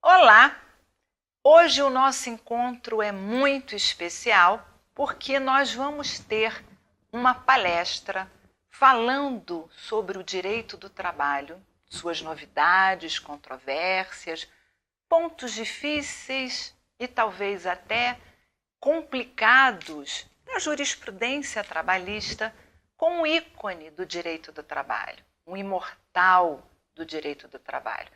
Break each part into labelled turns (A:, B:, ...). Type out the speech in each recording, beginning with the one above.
A: Olá! Hoje o nosso encontro é muito especial porque nós vamos ter uma palestra falando sobre o direito do trabalho, suas novidades, controvérsias, pontos difíceis e talvez até complicados da jurisprudência trabalhista com um ícone do direito do trabalho, um imortal do direito do trabalho.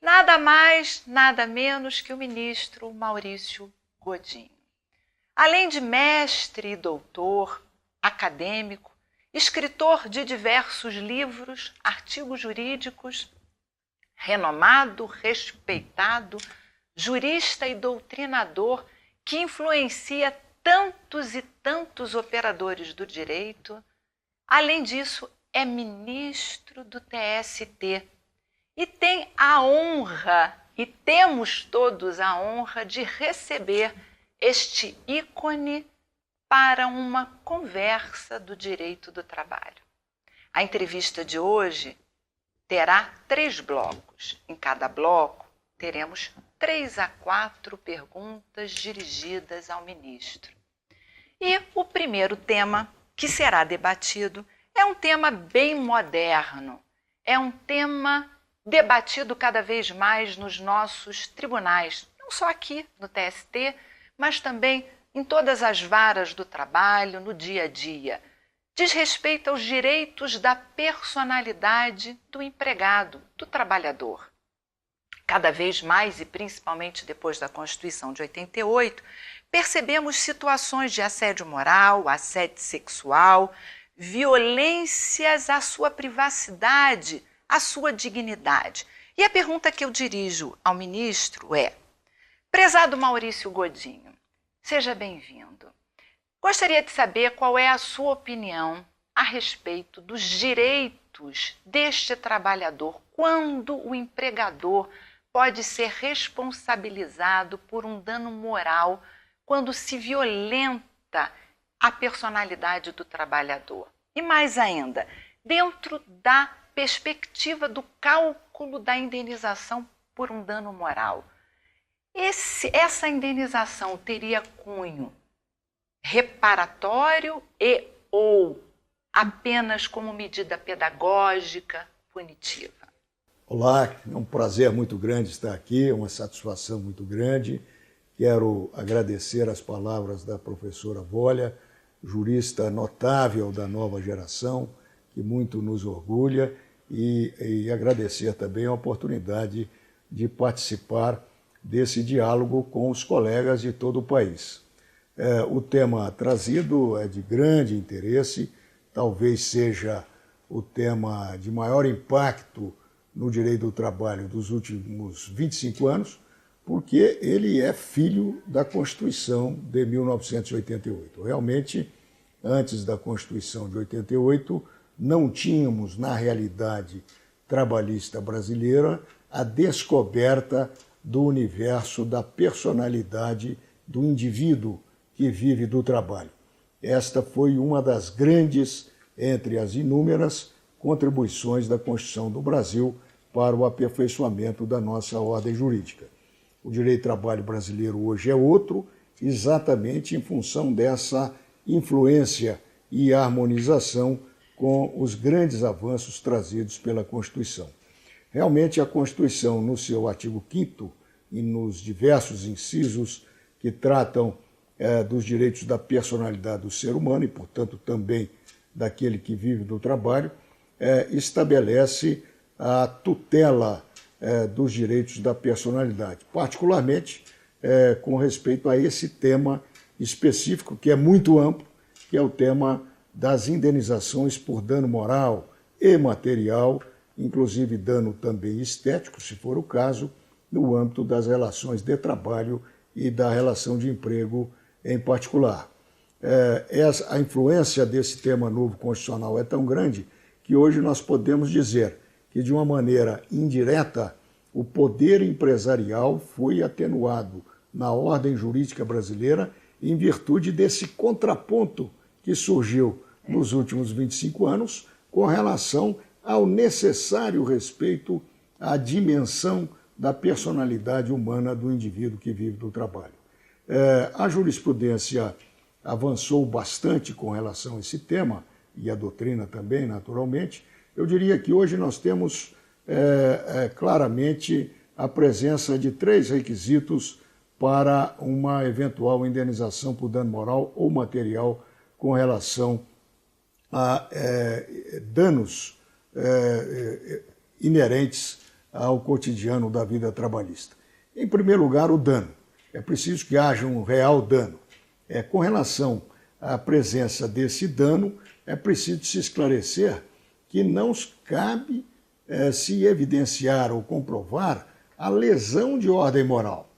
A: Nada mais, nada menos que o ministro Maurício Godinho. Além de mestre e doutor, acadêmico, escritor de diversos livros, artigos jurídicos, renomado, respeitado, jurista e doutrinador que influencia tantos e tantos operadores do direito. Além disso, é ministro do TST e tem a honra, e temos todos a honra de receber este ícone para uma conversa do direito do trabalho. A entrevista de hoje terá 3 blocos. Em cada bloco, teremos 3 a 4 perguntas dirigidas ao ministro. E o primeiro tema que será debatido é um tema bem moderno, é um tema debatido cada vez mais nos nossos tribunais, não só aqui no TST, mas também em todas as varas do trabalho, no dia a dia. Diz respeito aos direitos da personalidade do empregado, do trabalhador. Cada vez mais, e principalmente depois da Constituição de 88, percebemos situações de assédio moral, assédio sexual, violências à sua privacidade, à sua dignidade. E a pergunta que eu dirijo ao ministro é: prezado Maurício Godinho, seja bem-vindo. Gostaria de saber qual é a sua opinião a respeito dos direitos deste trabalhador, quando o empregador pode ser responsabilizado por um dano moral, quando se violenta a personalidade do trabalhador. E mais ainda, dentro da perspectiva do cálculo da indenização por um dano moral. Essa indenização teria cunho reparatório e ou apenas como medida pedagógica punitiva?
B: Olá, é um prazer muito grande estar aqui, é uma satisfação muito grande. Quero agradecer as palavras da professora Volha, jurista notável da nova geração, que muito nos orgulha, e agradecer também a oportunidade de participar desse diálogo com os colegas de todo o país. O tema trazido é de grande interesse, talvez seja o tema de maior impacto no direito do trabalho dos últimos 25 anos, porque ele é filho da Constituição de 1988. Realmente, antes da Constituição de 88, não tínhamos, na realidade trabalhista brasileira, a descoberta do universo da personalidade do indivíduo que vive do trabalho. Esta foi uma das grandes, entre as inúmeras, contribuições da Constituição do Brasil para o aperfeiçoamento da nossa ordem jurídica. O direito do trabalho brasileiro hoje é outro, exatamente em função dessa influência e harmonização com os grandes avanços trazidos pela Constituição. Realmente, a Constituição, no seu artigo 5º e nos diversos incisos que tratam dos direitos da personalidade do ser humano e, portanto, também daquele que vive do trabalho, estabelece a tutela dos direitos da personalidade, particularmente com respeito a esse tema específico, que é muito amplo, que é o tema das indenizações por dano moral e material, inclusive dano também estético, se for o caso, no âmbito das relações de trabalho e da relação de emprego em particular. A influência desse tema novo constitucional é tão grande que hoje nós podemos dizer que, de uma maneira indireta, o poder empresarial foi atenuado na ordem jurídica brasileira em virtude desse contraponto que surgiu nos últimos 25 anos com relação ao necessário respeito à dimensão da personalidade humana do indivíduo que vive do trabalho. A jurisprudência avançou bastante com relação a esse tema, e a doutrina também, naturalmente. Eu diria que hoje nós temos claramente a presença de 3 requisitos para uma eventual indenização por dano moral ou material com relação a danos inerentes ao cotidiano da vida trabalhista. Em primeiro lugar, o dano. É preciso que haja um real dano. Com relação à presença desse dano, é preciso se esclarecer que não cabe se evidenciar ou comprovar a lesão de ordem moral,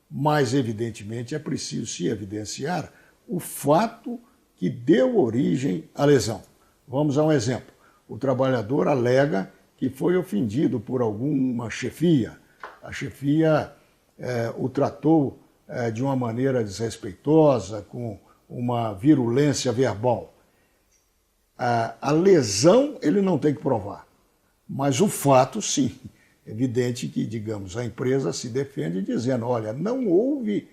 B: mas, evidentemente, é preciso se evidenciar o fato que deu origem à lesão. Vamos a um exemplo. O trabalhador alega que foi ofendido por alguma chefia. A chefia o tratou de uma maneira desrespeitosa, com uma virulência verbal. A lesão ele não tem que provar, mas o fato, sim. É evidente que, digamos, a empresa se defende dizendo, olha, não houve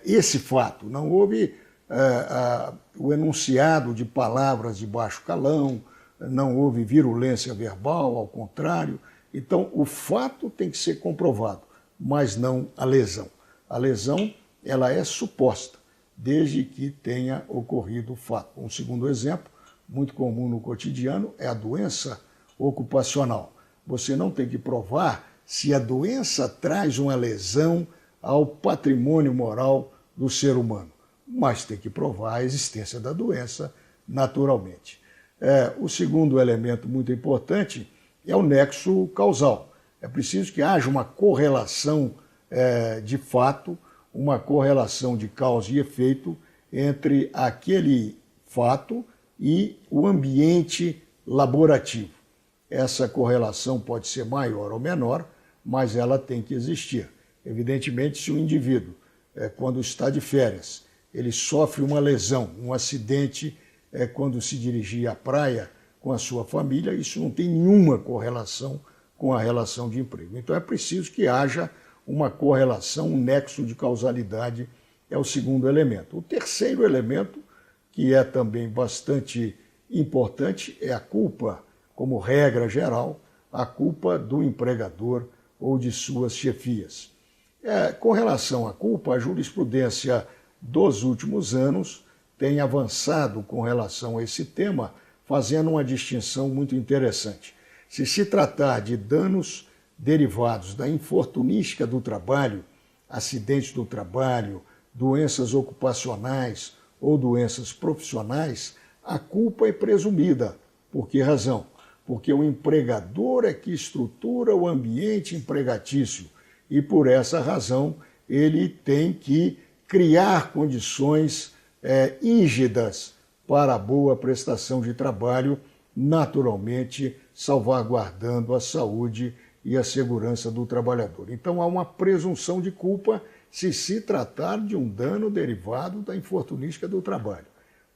B: esse fato, não houve o enunciado de palavras de baixo calão, não houve virulência verbal, ao contrário. Então, o fato tem que ser comprovado, mas não a lesão. A lesão, ela é suposta, desde que tenha ocorrido o fato. Um segundo exemplo, muito comum no cotidiano, é a doença ocupacional. Você não tem que provar se a doença traz uma lesão ao patrimônio moral do ser humano, mas tem que provar a existência da doença naturalmente. O segundo elemento muito importante é o nexo causal. É preciso que haja uma correlação de fato, uma correlação de causa e efeito entre aquele fato e o ambiente laborativo. Essa correlação pode ser maior ou menor, mas ela tem que existir. Evidentemente, se o indivíduo, quando está de férias, ele sofre uma lesão, um acidente quando se dirigia à praia com a sua família, isso não tem nenhuma correlação com a relação de emprego. Então é preciso que haja uma correlação, um nexo de causalidade, é o segundo elemento. O terceiro elemento, que é também bastante importante, é a culpa, como regra geral, a culpa do empregador ou de suas chefias. Com relação à culpa, a jurisprudência dos últimos anos tem avançado com relação a esse tema, fazendo uma distinção muito interessante. Se tratar de danos derivados da infortunística do trabalho, acidentes do trabalho, doenças ocupacionais ou doenças profissionais, a culpa é presumida. Por que razão? Porque o empregador é que estrutura o ambiente empregatício e, por essa razão, ele tem que criar condições rígidas para a boa prestação de trabalho, naturalmente salvaguardando a saúde e a segurança do trabalhador. Então há uma presunção de culpa se tratar de um dano derivado da infortunística do trabalho.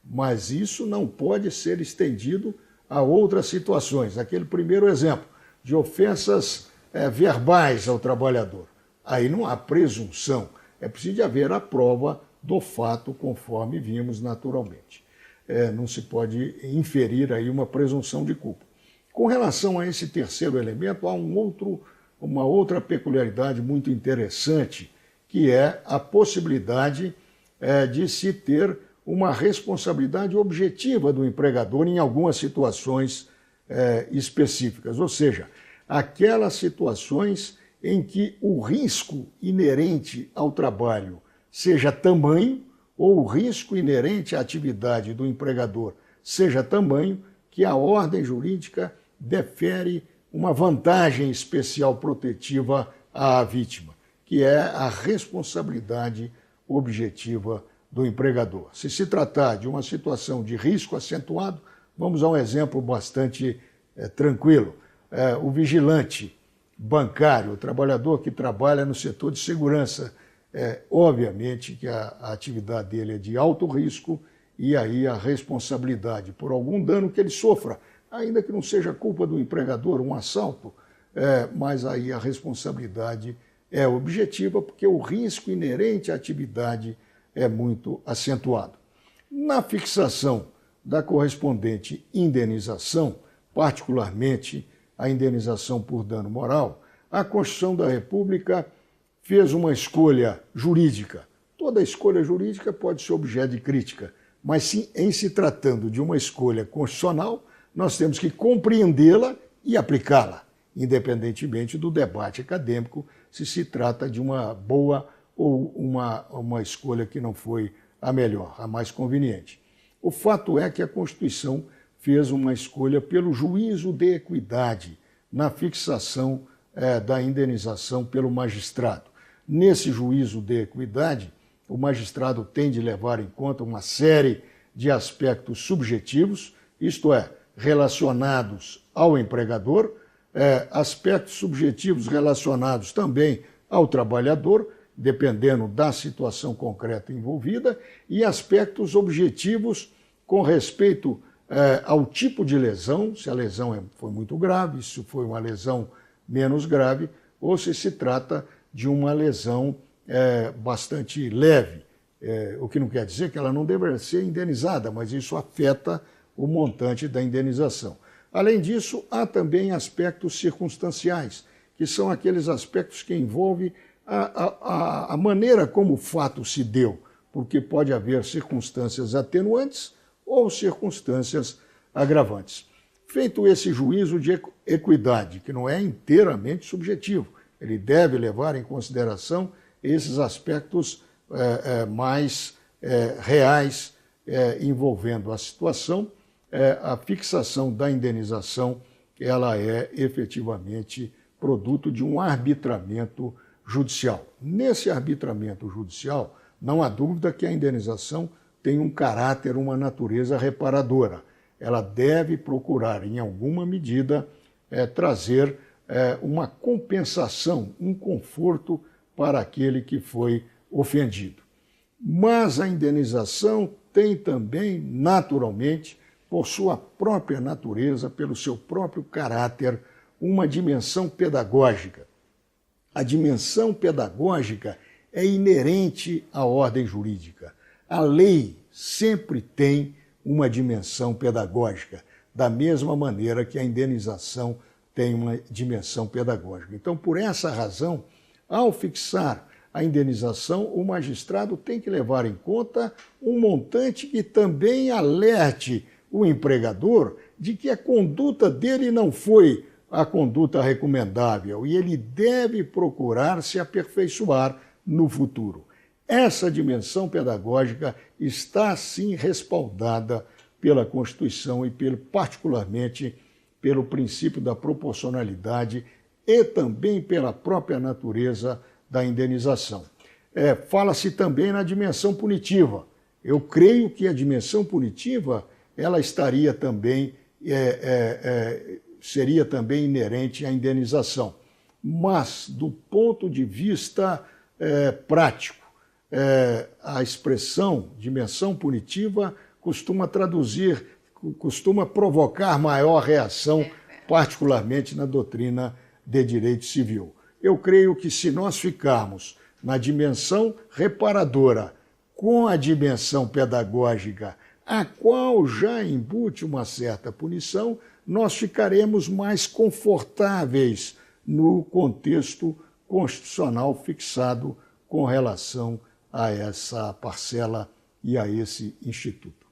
B: Mas isso não pode ser estendido a outras situações. Aquele primeiro exemplo de ofensas verbais ao trabalhador. Aí não há presunção, é preciso haver a prova do fato, conforme vimos naturalmente. Não se pode inferir aí uma presunção de culpa. Com relação a esse terceiro elemento, há uma outra peculiaridade muito interessante, que é a possibilidade de se ter uma responsabilidade objetiva do empregador em algumas situações específicas, ou seja, aquelas situações em que o risco inerente ao trabalho seja tamanho, ou o risco inerente à atividade do empregador seja tamanho, que a ordem jurídica defere uma vantagem especial protetiva à vítima, que é a responsabilidade objetiva do empregador. Se tratar de uma situação de risco acentuado, vamos a um exemplo bastante tranquilo. O vigilante bancário, o trabalhador que trabalha no setor de segurança, obviamente que a atividade dele é de alto risco e aí a responsabilidade por algum dano que ele sofra, ainda que não seja culpa do empregador, um assalto, mas aí a responsabilidade é objetiva, porque o risco inerente à atividade é muito acentuado. Na fixação da correspondente indenização, particularmente a indenização por dano moral, a Constituição da República fez uma escolha jurídica. Toda escolha jurídica pode ser objeto de crítica, mas sim, em se tratando de uma escolha constitucional, nós temos que compreendê-la e aplicá-la, independentemente do debate acadêmico, se trata de uma boa ou uma escolha que não foi a melhor, a mais conveniente. O fato é que a Constituição fez uma escolha pelo juízo de equidade na fixação da indenização pelo magistrado. Nesse juízo de equidade, o magistrado tem de levar em conta uma série de aspectos subjetivos, isto é, relacionados ao empregador, aspectos subjetivos relacionados também ao trabalhador, dependendo da situação concreta envolvida, e aspectos objetivos com respeito ao tipo de lesão, se a lesão foi muito grave, se foi uma lesão menos grave, ou se trata de uma lesão bastante leve, o que não quer dizer que ela não deve ser indenizada, mas isso afeta o montante da indenização. Além disso, há também aspectos circunstanciais, que são aqueles aspectos que envolvem a maneira como o fato se deu, porque pode haver circunstâncias atenuantes ou circunstâncias agravantes. Feito esse juízo de equidade, que não é inteiramente subjetivo, ele deve levar em consideração esses aspectos mais reais envolvendo a situação, a fixação da indenização ela é efetivamente produto de um arbitramento judicial. Nesse arbitramento judicial, não há dúvida que a indenização tem um caráter, uma natureza reparadora. Ela deve procurar, em alguma medida, trazer uma compensação, um conforto para aquele que foi ofendido. Mas a indenização tem também, naturalmente, por sua própria natureza, pelo seu próprio caráter, uma dimensão pedagógica. A dimensão pedagógica é inerente à ordem jurídica. A lei sempre tem uma dimensão pedagógica, da mesma maneira que a indenização tem uma dimensão pedagógica. Então, por essa razão, ao fixar a indenização, o magistrado tem que levar em conta um montante que também alerte o empregador de que a conduta dele não foi a conduta recomendável e ele deve procurar se aperfeiçoar no futuro. Essa dimensão pedagógica está, sim, respaldada pela Constituição e, particularmente, pelo princípio da proporcionalidade e também pela própria natureza da indenização. Fala-se também na dimensão punitiva. Eu creio que a dimensão punitiva ela estaria também, seria também inerente à indenização. Mas, do ponto de vista prático, a expressão dimensão punitiva costuma provocar maior reação, particularmente na doutrina de direito civil. Eu creio que se nós ficarmos na dimensão reparadora com a dimensão pedagógica, a qual já embute uma certa punição, nós ficaremos mais confortáveis no contexto constitucional fixado com relação a essa parcela e a esse instituto.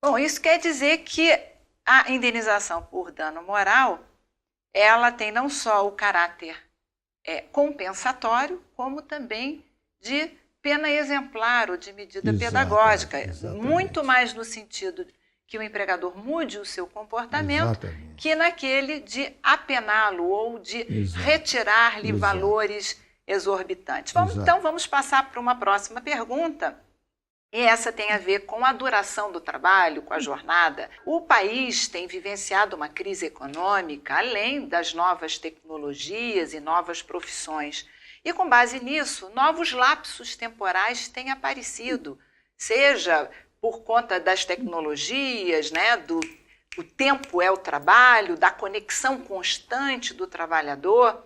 A: Bom, isso quer dizer que a indenização por dano moral, ela tem não só o caráter compensatório, como também de pena exemplar ou de medida pedagógica.
B: Exatamente.
A: Muito mais no sentido que o empregador mude o seu comportamento que naquele de apená-lo ou de retirar-lhe valores exorbitantes. Então, vamos passar para uma próxima pergunta. E essa tem a ver com a duração do trabalho, com a jornada. O país tem vivenciado uma crise econômica, além das novas tecnologias e novas profissões. E, com base nisso, novos lapsos temporais têm aparecido, seja por conta das tecnologias, né, o tempo é o trabalho, da conexão constante do trabalhador.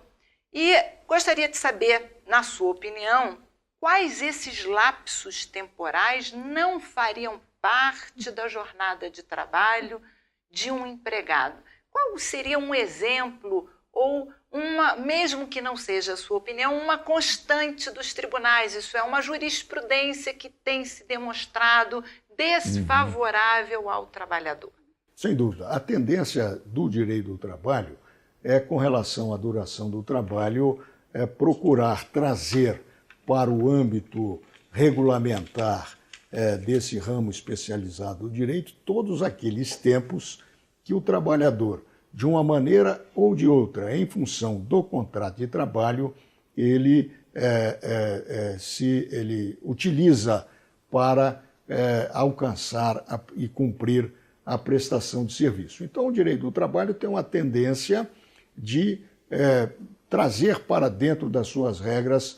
A: E gostaria de saber, na sua opinião, quais esses lapsos temporais não fariam parte da jornada de trabalho de um empregado? Qual seria um exemplo ou mesmo que não seja a sua opinião, uma constante dos tribunais? Isso é uma jurisprudência que tem se demonstrado desfavorável ao trabalhador.
B: Sem dúvida. A tendência do direito do trabalho é, com relação à duração do trabalho, procurar trazer para o âmbito regulamentar desse ramo especializado do direito todos aqueles tempos que o trabalhador, de uma maneira ou de outra, em função do contrato de trabalho, ele utiliza para alcançar e cumprir a prestação de serviço. Então, o direito do trabalho tem uma tendência de trazer para dentro das suas regras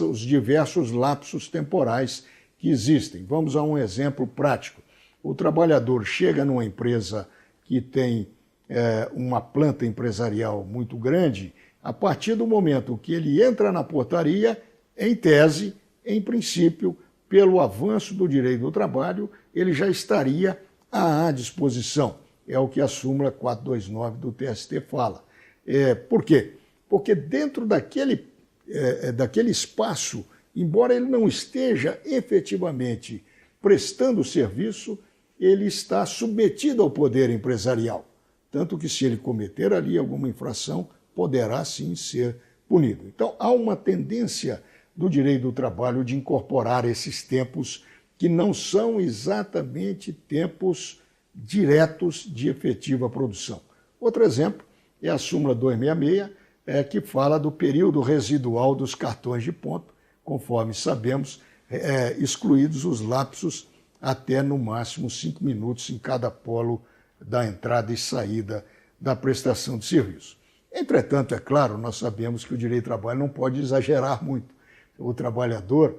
B: os diversos lapsos temporais que existem. Vamos a um exemplo prático. O trabalhador chega numa empresa que tem uma planta empresarial muito grande, a partir do momento que ele entra na portaria, em tese, em princípio, pelo avanço do direito do trabalho, ele já estaria à disposição. É o que a súmula 429 do TST fala. Por quê? Porque dentro daquele espaço, embora ele não esteja efetivamente prestando serviço, ele está submetido ao poder empresarial. Tanto que, se ele cometer ali alguma infração, poderá sim ser punido. Então, há uma tendência do direito do trabalho de incorporar esses tempos que não são exatamente tempos diretos de efetiva produção. Outro exemplo é a súmula 266, que fala do período residual dos cartões de ponto, conforme sabemos, excluídos os lapsos até no máximo 5 minutos em cada polo da entrada e saída da prestação de serviço. Entretanto, é claro, nós sabemos que o direito do trabalho não pode exagerar muito. O trabalhador,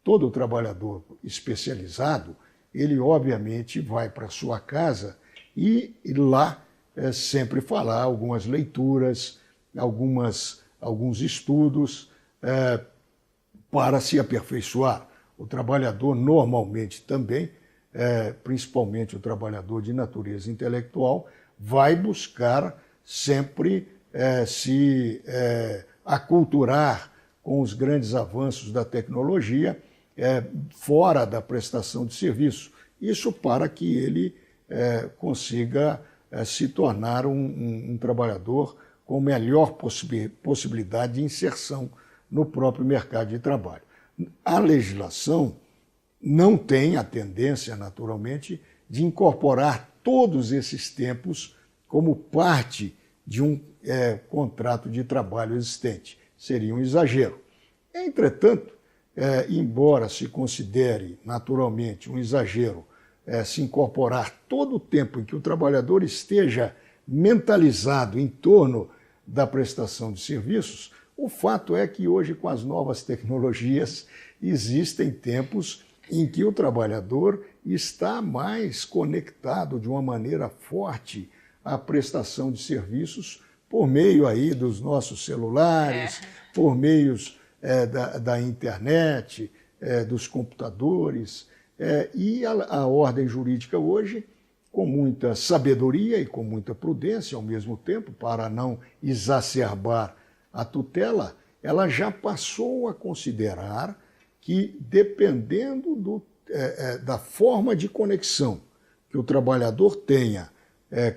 B: todo trabalhador especializado, ele obviamente vai para sua casa e lá sempre falar algumas leituras, alguns estudos para se aperfeiçoar. O trabalhador normalmente também, principalmente o trabalhador de natureza intelectual, vai buscar sempre se aculturar com os grandes avanços da tecnologia fora da prestação de serviço. Isso para que ele consiga se tornar um trabalhador com melhor possibilidade de inserção no próprio mercado de trabalho. A legislação não tem a tendência, naturalmente, de incorporar todos esses tempos como parte de um contrato de trabalho existente. Seria um exagero. Entretanto, embora se considere naturalmente um exagero se incorporar todo o tempo em que o trabalhador esteja mentalizado em torno da prestação de serviços, o fato é que hoje, com as novas tecnologias, existem tempos em que o trabalhador está mais conectado de uma maneira forte à prestação de serviços por meio aí dos nossos celulares, por meios da internet, dos computadores. E a ordem jurídica hoje, com muita sabedoria e com muita prudência ao mesmo tempo, para não exacerbar a tutela, ela já passou a considerar que, dependendo da forma de conexão que o trabalhador tenha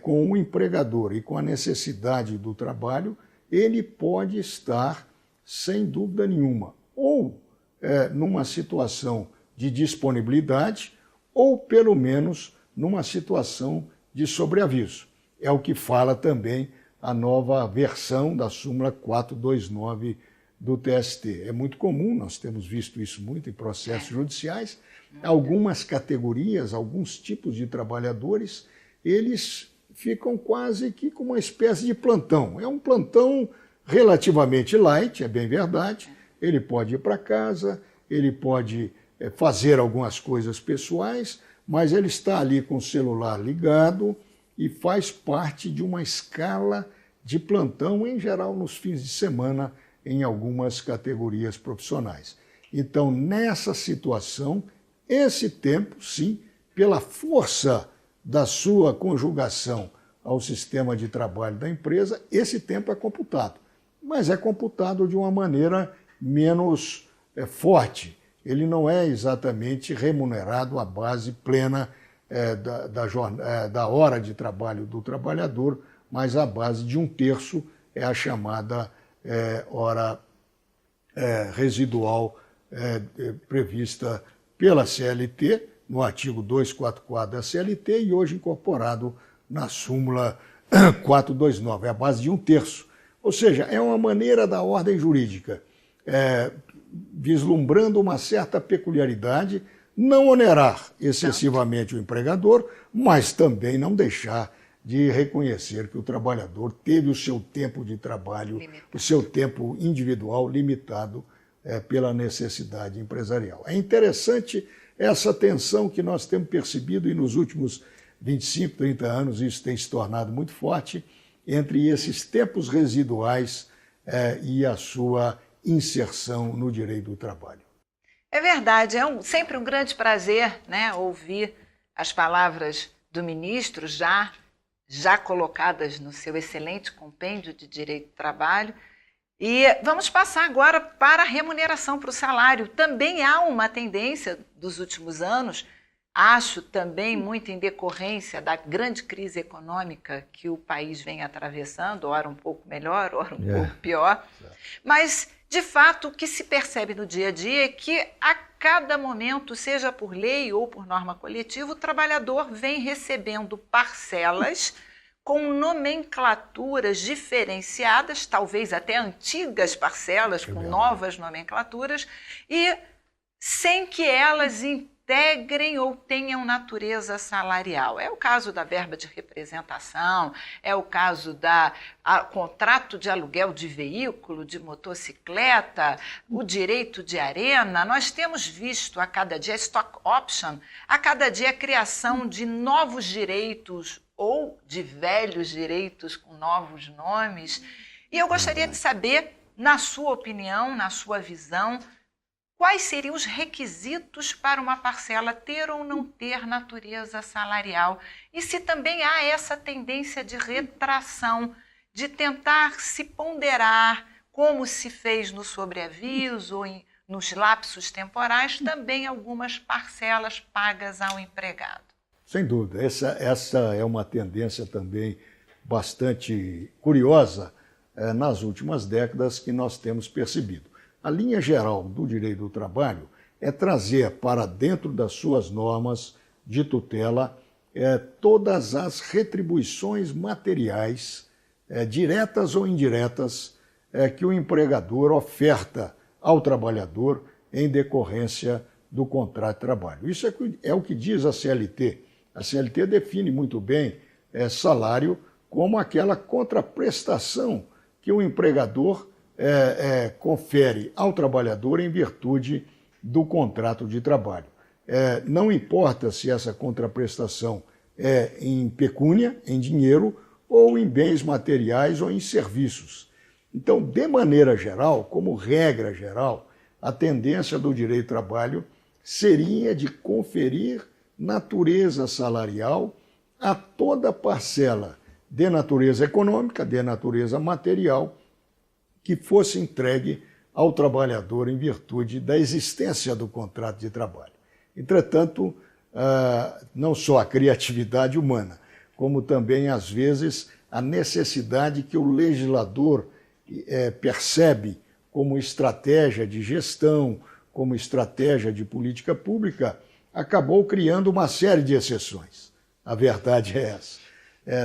B: com o empregador e com a necessidade do trabalho, ele pode estar, sem dúvida nenhuma, ou numa situação de disponibilidade, ou pelo menos numa situação de sobreaviso. É o que fala também a nova versão da súmula 429 do TST. É muito comum, nós temos visto isso muito em processos judiciais, algumas categorias, alguns tipos de trabalhadores, eles ficam quase que com uma espécie de plantão. É um plantão relativamente light, é bem verdade, ele pode ir para casa, ele pode fazer algumas coisas pessoais, mas ele está ali com o celular ligado e faz parte de uma escala de plantão, em geral, nos fins de semana, em algumas categorias profissionais. Então, nessa situação, esse tempo, sim, pela força da sua conjugação ao sistema de trabalho da empresa, esse tempo é computado. Mas é computado de uma maneira menos forte. Ele não é exatamente remunerado à base plena da hora de trabalho do trabalhador, mas à base de 1/3 é a chamada hora residual prevista pela CLT, no artigo 244 da CLT e hoje incorporado na súmula 429, é a base de 1/3. Ou seja, é uma maneira da ordem jurídica, vislumbrando uma certa peculiaridade, não onerar excessivamente o empregador, mas também não deixar de reconhecer que o trabalhador teve o seu tempo de trabalho, o seu tempo individual limitado pela necessidade empresarial. É interessante essa tensão que nós temos percebido e nos últimos 25, 30 anos isso tem se tornado muito forte entre esses tempos residuais e a sua inserção no direito do trabalho.
A: É verdade, sempre um grande prazer, né, ouvir as palavras do ministro já colocadas no seu excelente compêndio de direito do trabalho. E vamos passar agora para a remuneração, para o salário. Também há uma tendência dos últimos anos, acho também muito em decorrência da grande crise econômica que o país vem atravessando, ora um pouco melhor, ora um pouco pior, mas, de fato, o que se percebe no dia a dia é que a cada momento, seja por lei ou por norma coletiva, o trabalhador vem recebendo parcelas com nomenclaturas diferenciadas, talvez até antigas parcelas, com novas nomenclaturas, e sem que elas integrem ou tenham natureza salarial. É o caso da verba de representação, é o caso da contrato de aluguel de veículo, de motocicleta, o direito de arena. Nós temos visto a cada dia, stock option, a cada dia a criação de novos direitos ou de velhos direitos com novos nomes. E eu gostaria de saber, na sua opinião, na sua visão, quais seriam os requisitos para uma parcela ter ou não ter natureza salarial? E se também há essa tendência de retração, de tentar se ponderar, como se fez no sobreaviso ou nos lapsos temporais, também algumas parcelas pagas ao empregado.
B: Sem dúvida, essa é uma tendência também bastante curiosa nas últimas décadas que nós temos percebido. A linha geral do direito do trabalho é trazer para dentro das suas normas de tutela todas as retribuições materiais, diretas ou indiretas, que o empregador oferta ao trabalhador em decorrência do contrato de trabalho. Isso é o que diz a CLT. A CLT define muito bem salário como aquela contraprestação que o empregador confere ao trabalhador em virtude do contrato de trabalho. Não importa se essa contraprestação é em pecúnia, em dinheiro, ou em bens materiais ou em serviços. Então, de maneira geral, como regra geral, a tendência do direito do trabalho seria de conferir natureza salarial a toda parcela de natureza econômica, de natureza material, que fosse entregue ao trabalhador em virtude da existência do contrato de trabalho. Entretanto, não só a criatividade humana, como também, às vezes, a necessidade que o legislador percebe como estratégia de gestão, como estratégia de política pública, acabou criando uma série de exceções. A verdade é essa.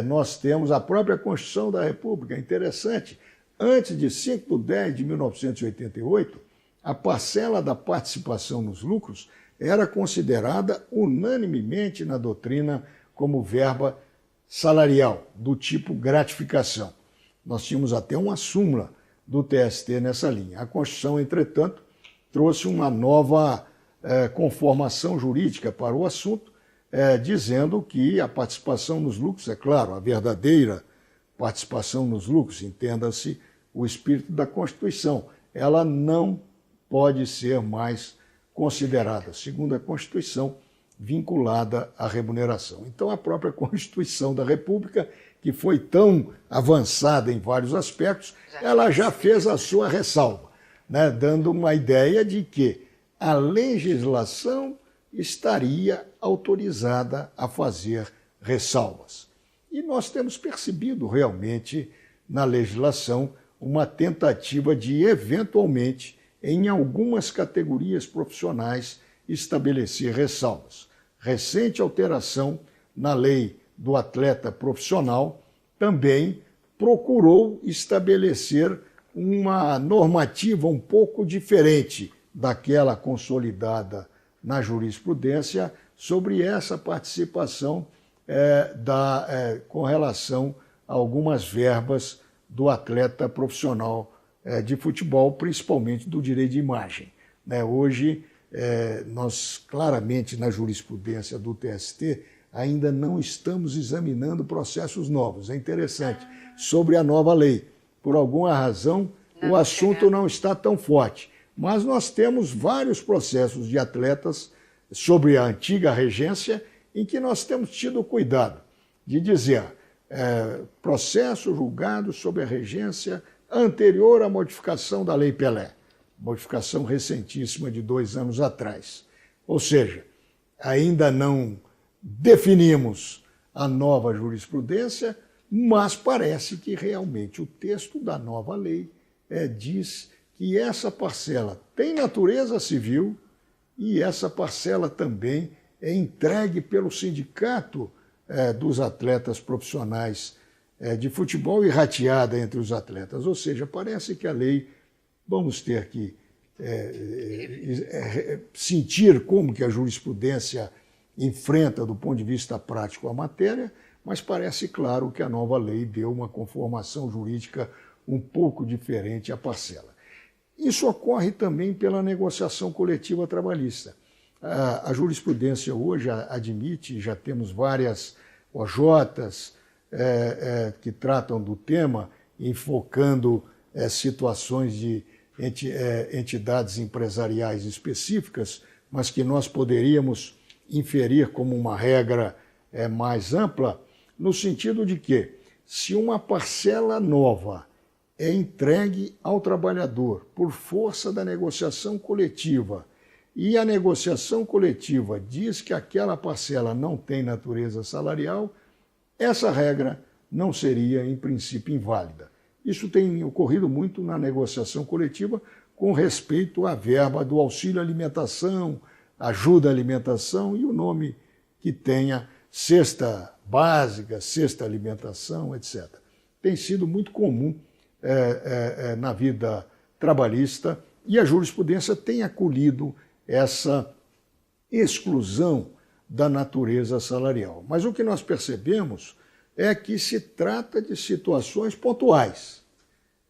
B: Nós temos a própria Constituição da República, interessante. Antes de 5 de 10 de 1988, a parcela da participação nos lucros era considerada unanimemente na doutrina como verba salarial, do tipo gratificação. Nós tínhamos até uma súmula do TST nessa linha. A Constituição, entretanto, trouxe uma nova conformação jurídica para o assunto, dizendo que a participação nos lucros, é claro, a verdadeira participação nos lucros, entenda-se o espírito da Constituição, ela não pode ser mais considerada, segundo a Constituição, vinculada à remuneração. Então, a própria Constituição da República, que foi tão avançada em vários aspectos, ela já fez a sua ressalva, né, dando uma ideia de que a legislação estaria autorizada a fazer ressalvas. E nós temos percebido realmente na legislação uma tentativa de, eventualmente, em algumas categorias profissionais, estabelecer ressalvas. Recente alteração na lei do atleta profissional também procurou estabelecer uma normativa um pouco diferente daquela consolidada na jurisprudência sobre essa participação com relação a algumas verbas do atleta profissional de futebol, principalmente do direito de imagem. Hoje, nós claramente na jurisprudência do TST ainda não estamos examinando processos novos. É interessante, sobre a nova lei. Por alguma razão, o assunto não está tão forte. Mas nós temos vários processos de atletas sobre a antiga regência em que nós temos tido cuidado de dizer processo julgado sob a regência anterior à modificação da Lei Pelé, modificação recentíssima de 2 anos atrás. Ou seja, ainda não definimos a nova jurisprudência, mas parece que realmente o texto da nova lei diz que essa parcela tem natureza civil e essa parcela também é entregue pelo sindicato dos atletas profissionais de futebol e rateada entre os atletas. Ou seja, parece que a lei, vamos ter que sentir como que a jurisprudência enfrenta do ponto de vista prático a matéria, mas parece claro que a nova lei deu uma conformação jurídica um pouco diferente à parcela. Isso ocorre também pela negociação coletiva trabalhista. A jurisprudência hoje admite, já temos várias OJs que tratam do tema, enfocando situações de entidades empresariais específicas, mas que nós poderíamos inferir como uma regra mais ampla, no sentido de que, se uma parcela nova é entregue ao trabalhador por força da negociação coletiva e a negociação coletiva diz que aquela parcela não tem natureza salarial, essa regra não seria, em princípio, inválida. Isso tem ocorrido muito na negociação coletiva com respeito à verba do auxílio alimentação, ajuda à alimentação e o nome que tenha, cesta básica, cesta alimentação, etc. Tem sido muito comum na vida trabalhista e a jurisprudência tem acolhido essa exclusão da natureza salarial. Mas o que nós percebemos é que se trata de situações pontuais.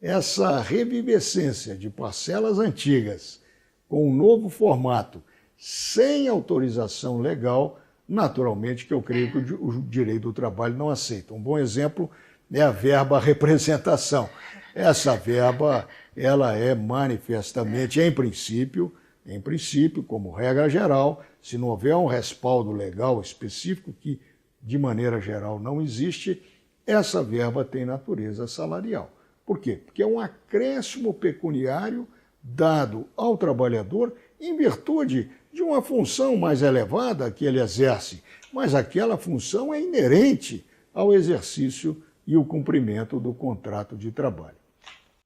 B: Essa revivescência de parcelas antigas com um novo formato, sem autorização legal, naturalmente que eu creio que o direito do trabalho não aceita. Um bom exemplo é a verba representação. Essa verba, ela é manifestamente, em princípio, como regra geral, se não houver um respaldo legal específico, que de maneira geral não existe, essa verba tem natureza salarial. Por quê? Porque é um acréscimo pecuniário dado ao trabalhador em virtude de uma função mais elevada que ele exerce, mas aquela função é inerente ao exercício e o cumprimento do contrato de trabalho.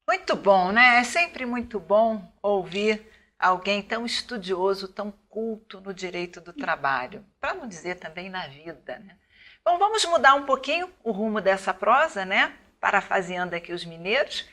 A: Muito bom, né? É sempre muito bom ouvir alguém tão estudioso, tão culto no direito do trabalho, para não dizer também na vida, né? Bom, vamos mudar um pouquinho o rumo dessa prosa, né? Parafaseando aqui os mineiros,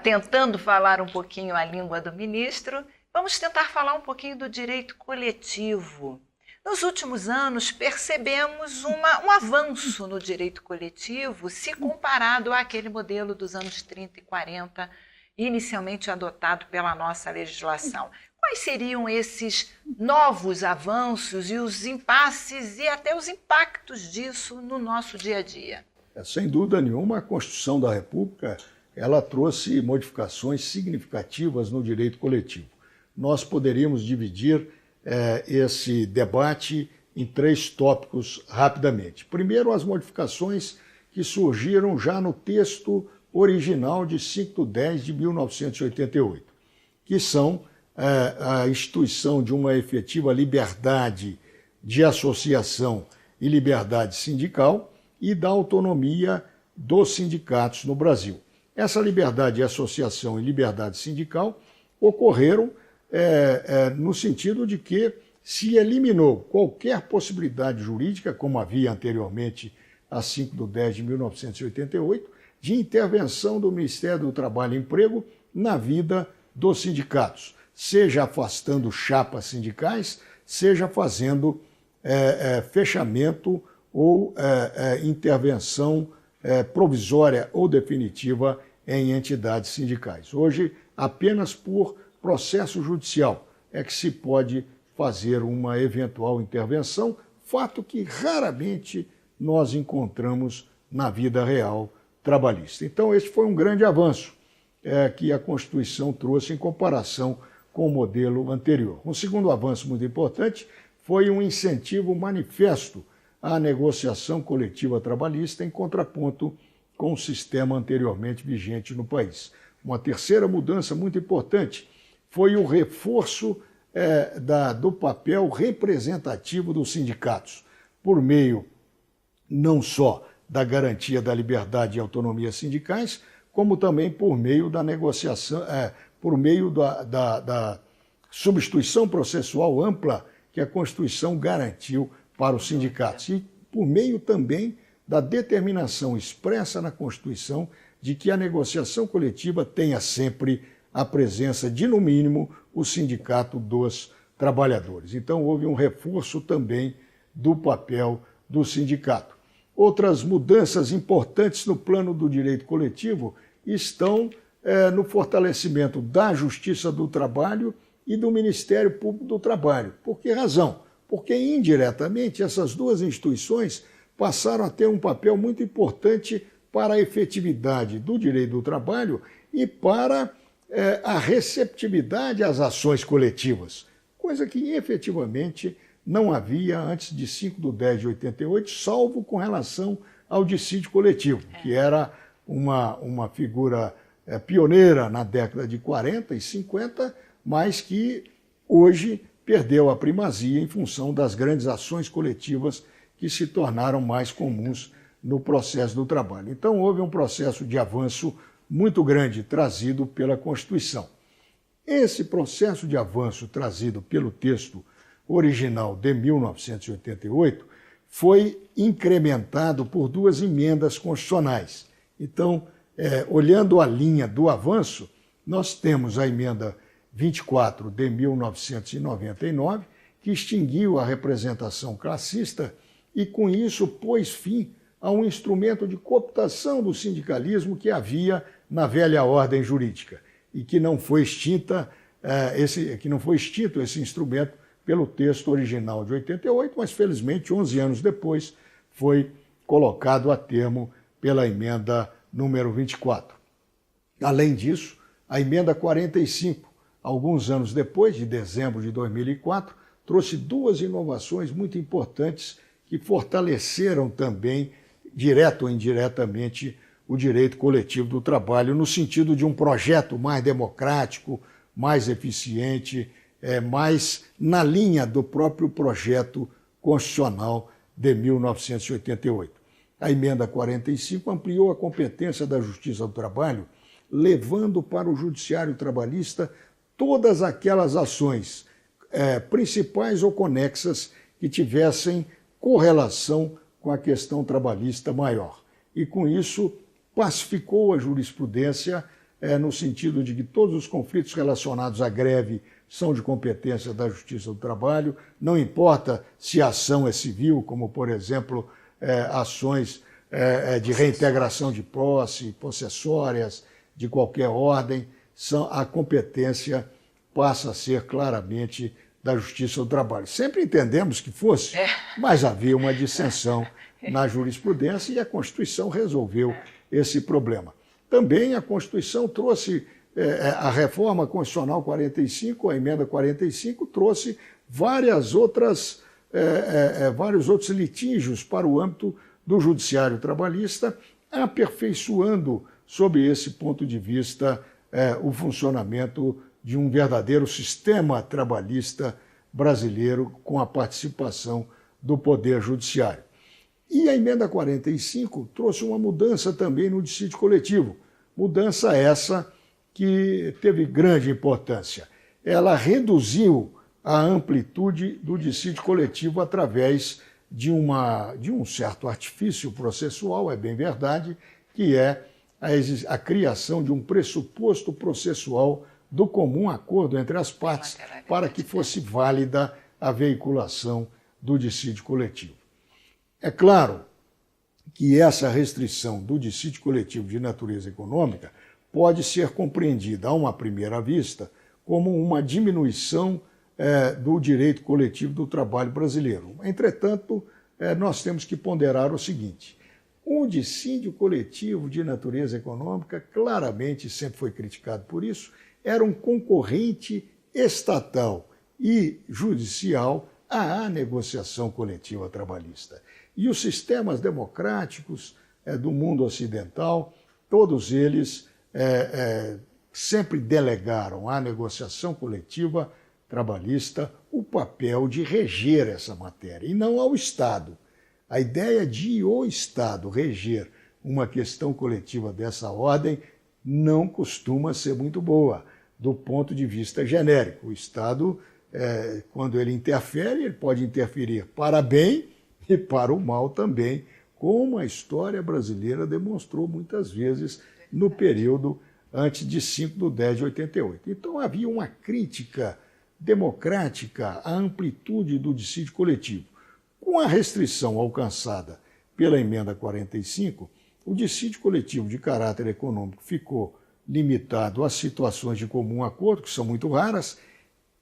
A: tentando falar um pouquinho a língua do ministro, vamos tentar falar um pouquinho do direito coletivo. Nos últimos anos, percebemos um avanço no direito coletivo se comparado àquele modelo dos anos 30 e 40, inicialmente adotado pela nossa legislação. Quais seriam esses novos avanços e os impasses e até os impactos disso no nosso dia a dia?
B: Sem dúvida nenhuma, a Constituição da República ela trouxe modificações significativas no direito coletivo. Nós poderíamos dividir esse debate em 3 tópicos rapidamente. Primeiro, as modificações que surgiram já no texto original de 5/10 de 1988, que são a instituição de uma efetiva liberdade de associação e liberdade sindical e da autonomia dos sindicatos no Brasil. Essa liberdade de associação e liberdade sindical ocorreram no sentido de que se eliminou qualquer possibilidade jurídica, como havia anteriormente a 5/10 de 1988, de intervenção do Ministério do Trabalho e Emprego na vida dos sindicatos, seja afastando chapas sindicais, seja fazendo fechamento ou intervenção provisória ou definitiva em entidades sindicais. Hoje, apenas por processo judicial é que se pode fazer uma eventual intervenção, fato que raramente nós encontramos na vida real trabalhista. Então, esse foi um grande avanço que a Constituição trouxe em comparação com o modelo anterior. Um segundo avanço muito importante foi um incentivo manifesto à negociação coletiva trabalhista em contraponto com o sistema anteriormente vigente no país. Uma terceira mudança muito importante foi o reforço do papel representativo dos sindicatos, por meio não só da garantia da liberdade e autonomia sindicais, como também por meio da negociação, por meio da substituição processual ampla que a Constituição garantiu para os sindicatos, e por meio também da determinação expressa na Constituição de que a negociação coletiva tenha sempre a presença de, no mínimo, o sindicato dos trabalhadores. Então, houve um reforço também do papel do sindicato. Outras mudanças importantes no plano do direito coletivo estão no fortalecimento da Justiça do Trabalho e do Ministério Público do Trabalho. Por que razão? Porque, indiretamente, essas duas instituições passaram a ter um papel muito importante para a efetividade do direito do trabalho e para a receptividade às ações coletivas, coisa que efetivamente não havia antes de 5/10 de 88, salvo com relação ao dissídio coletivo, que era uma figura pioneira na década de 40 e 50, mas que hoje perdeu a primazia em função das grandes ações coletivas que se tornaram mais comuns no processo do trabalho. Então, houve um processo de avanço muito grande trazido pela Constituição. Esse processo de avanço trazido pelo texto original de 1988 foi incrementado por 2 emendas constitucionais. Então, olhando a linha do avanço, nós temos a emenda 24 de 1999, que extinguiu a representação classista e, com isso, pôs fim a um instrumento de cooptação do sindicalismo que havia na velha ordem jurídica e que não foi extinto esse instrumento pelo texto original de 88, mas felizmente 11 anos depois foi colocado a termo pela emenda número 24. Além disso, a emenda 45, alguns anos depois, de dezembro de 2004, trouxe 2 inovações muito importantes que fortaleceram também, direto ou indiretamente, o direito coletivo do trabalho, no sentido de um projeto mais democrático, mais eficiente, mais na linha do próprio projeto constitucional de 1988. A emenda 45 ampliou a competência da Justiça do Trabalho, levando para o Judiciário Trabalhista todas aquelas ações principais ou conexas que tivessem correlação com a questão trabalhista maior. E, com isso, pacificou a jurisprudência no sentido de que todos os conflitos relacionados à greve são de competência da Justiça do Trabalho, não importa se a ação é civil, como, por exemplo, ações de reintegração de posse, possessórias, de qualquer ordem, a competência passa a ser claramente da Justiça do Trabalho. Sempre entendemos que fosse, mas havia uma dissensão na jurisprudência e a Constituição resolveu esse problema. Também a Constituição trouxe, a reforma constitucional 45, a emenda 45, trouxe vários outros litígios para o âmbito do judiciário trabalhista, aperfeiçoando, sob esse ponto de vista, o funcionamento de um verdadeiro sistema trabalhista brasileiro com a participação do Poder Judiciário. E a emenda 45 trouxe uma mudança também no dissídio coletivo, mudança essa que teve grande importância. Ela reduziu a amplitude do dissídio coletivo através de um certo artifício processual, é bem verdade, que é a criação de um pressuposto processual do comum acordo entre as partes para que fosse válida a veiculação do dissídio coletivo. É claro que essa restrição do dissídio coletivo de natureza econômica pode ser compreendida a uma primeira vista como uma diminuição do direito coletivo do trabalho brasileiro. Entretanto, nós temos que ponderar o seguinte: o dissídio coletivo de natureza econômica, claramente sempre foi criticado por isso, era um concorrente estatal e judicial à negociação coletiva trabalhista. E os sistemas democráticos do mundo ocidental, todos eles sempre delegaram à negociação coletiva trabalhista o papel de reger essa matéria, e não ao Estado. A ideia de o Estado reger uma questão coletiva dessa ordem não costuma ser muito boa, do ponto de vista genérico. O Estado, quando ele interfere, ele pode interferir para bem e para o mal também, como a história brasileira demonstrou muitas vezes no período antes de 5/10/88. Então havia uma crítica democrática à amplitude do dissídio coletivo. Com a restrição alcançada pela emenda 45, o dissídio coletivo de caráter econômico ficou limitado às situações de comum acordo, que são muito raras,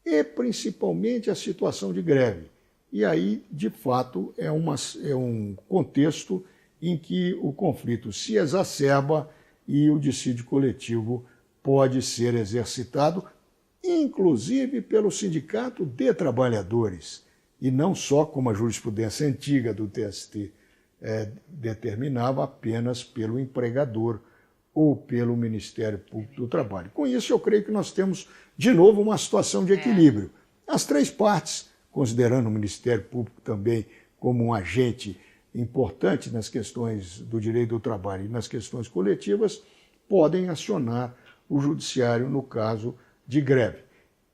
B: e principalmente à situação de greve. E aí, de fato, é um contexto em que o conflito se exacerba e o dissídio coletivo pode ser exercitado, inclusive pelo sindicato de trabalhadores, e não só, como a jurisprudência antiga do TST determinava, apenas pelo empregador ou pelo Ministério Público do Trabalho. Com isso, eu creio que nós temos, de novo, uma situação de equilíbrio. As três partes, considerando o Ministério Público também como um agente importante nas questões do direito do trabalho e nas questões coletivas, podem acionar o judiciário no caso de greve.